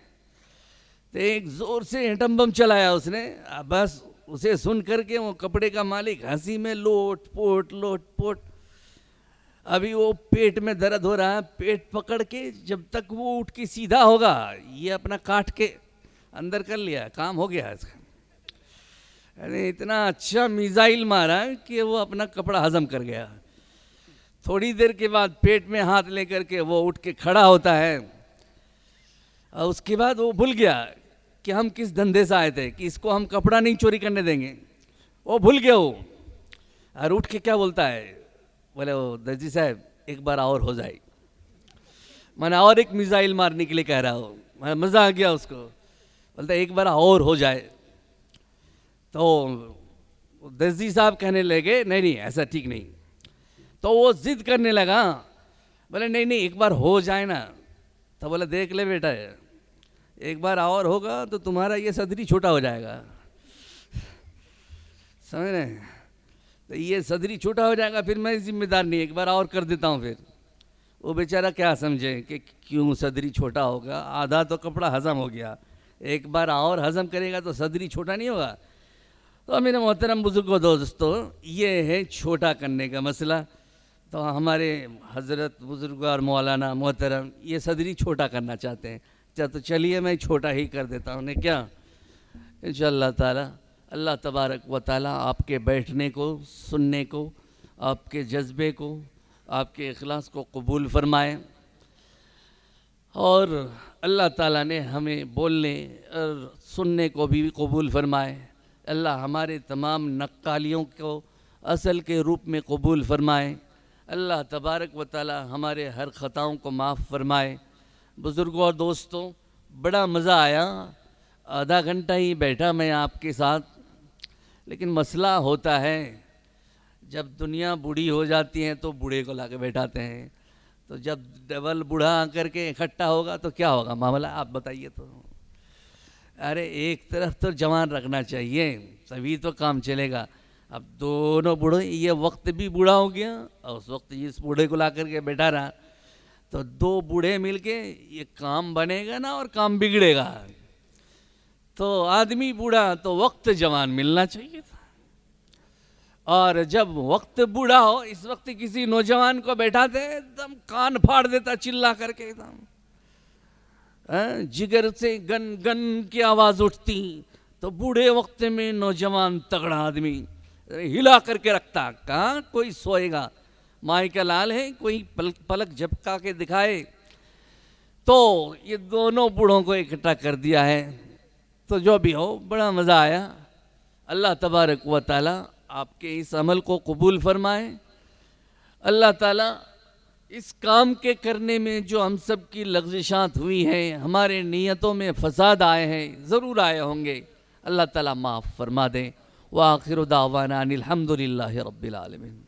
تو ایک زور سے ایٹم بم چلایا اس نے. بس اسے سن کر کے وہ کپڑے کا مالک ہنسی میں لوٹ پوٹ. ابھی وہ پیٹ میں درد ہو رہا ہے, پیٹ پکڑ کے جب تک وہ اٹھ کے سیدھا ہوگا یہ اپنا کاٹ کے اندر کر لیا, کام ہو گیا اس کا. ارے اتنا اچھا میزائل مارا کہ وہ اپنا کپڑا ہضم کر گیا. تھوڑی دیر کے بعد پیٹ میں ہاتھ لے کر کے وہ اٹھ کے کھڑا ہوتا ہے اور اس کے بعد وہ بھول گیا کہ ہم کس دھندے سے آئے تھے, کہ اس کو ہم کپڑا نہیں چوری کرنے دیں گے. وہ بھول گیا وہ, اور اٹھ کے کیا بولتا ہے, بولے وہ درجی صاحب ایک بار اور ہو جائے, میں نے اور ایک میزائل مارنے کے لیے کہہ رہا ہوں. مزہ آ گیا اس کو, بولتا ایک بار اور ہو جائے. تو درجی صاحب کہنے لگے نہیں ایسا ٹھیک نہیں. تو وہ ضد کرنے لگا, بولے نہیں ایک بار ہو جائے نا. تو بولے دیکھ لے بیٹا, ایک بار اور ہوگا تو تمہارا یہ صدری چھوٹا ہو جائے گا, سمجھ رہے ہیں. تو یہ صدری چھوٹا ہو جائے گا, پھر میں ذمہ دار نہیں, ایک بار اور کر دیتا ہوں. پھر وہ بیچارہ کیا سمجھے کہ کیوں صدری چھوٹا ہوگا, آدھا تو کپڑا ہضم ہو گیا, ایک بار اور ہضم کرے گا تو صدری چھوٹا نہیں ہوگا. تو میرے محترم بزرگوں دوستو, یہ ہے چھوٹا کرنے کا مسئلہ. تو ہمارے حضرت بزرگ اور مولانا محترم یہ صدری چھوٹا کرنا چاہتے ہیں. تو چلیے میں چھوٹا ہی کر دیتا ہوں. کیا انشاءاللہ تعالی اللہ تبارک و تعالی آپ کے بیٹھنے کو, سننے کو, آپ کے جذبے کو, آپ کے اخلاص کو قبول فرمائے. اور اللہ تعالیٰ نے ہمیں بولنے اور سننے کو بھی قبول فرمائے. اللہ ہمارے تمام نقالیوں کو اصل کے روپ میں قبول فرمائے. اللہ تبارک و تعالی ہمارے ہر خطاؤں کو معاف فرمائے. بزرگوں اور دوستوں, بڑا مزہ آیا, آدھا گھنٹہ ہی بیٹھا میں آپ کے ساتھ. لیکن مسئلہ ہوتا ہے جب دنیا بوڑھی ہو جاتی ہے تو بوڑھے کو لا کے بیٹھاتے ہیں. تو جب ڈبل بوڑھا آ کر کے اکٹھا ہوگا تو کیا ہوگا معاملہ, آپ بتائیے. تو ارے ایک طرف تو جوان رکھنا چاہیے, تبھی تو کام چلے گا. اب دونوں بوڑھے, یہ وقت بھی بوڑھا ہو گیا اور اس وقت اس بوڑھے کو لا کر کے بیٹھا رہا, تو دو بوڑھے مل کے یہ کام بنے گا نا اور کام بگڑے گا. تو آدمی بوڑھا تو وقت جوان ملنا چاہیے تھا. اور جب وقت بوڑھا ہو اس وقت کسی نوجوان کو بیٹھاتے ایک دم کان پھاڑ دیتا چلا کر کے، ایک دم جگر سے گن گن کی آواز اٹھتی. تو بوڑھے وقت میں نوجوان تگڑا آدمی ہلا کر کے رکھتا. کہاں کوئی سوئے گا، مائی کا لال ہے، کوئی پلک جھپکا کے دکھائے. تو یہ دونوں بوڑھوں کو اکٹھا کر دیا ہے. تو جو بھی ہو بڑا مزہ آیا. اللہ تبارک و تعالی آپ کے اس عمل کو قبول فرمائے. اللہ تعالی اس کام کے کرنے میں جو ہم سب کی لغزشات ہوئی ہیں، ہمارے نیتوں میں فساد آئے ہیں، ضرور آئے ہوں گے، اللہ تعالی معاف فرما دیں. وآخر دعوانا ان الحمد للہ رب العالمین.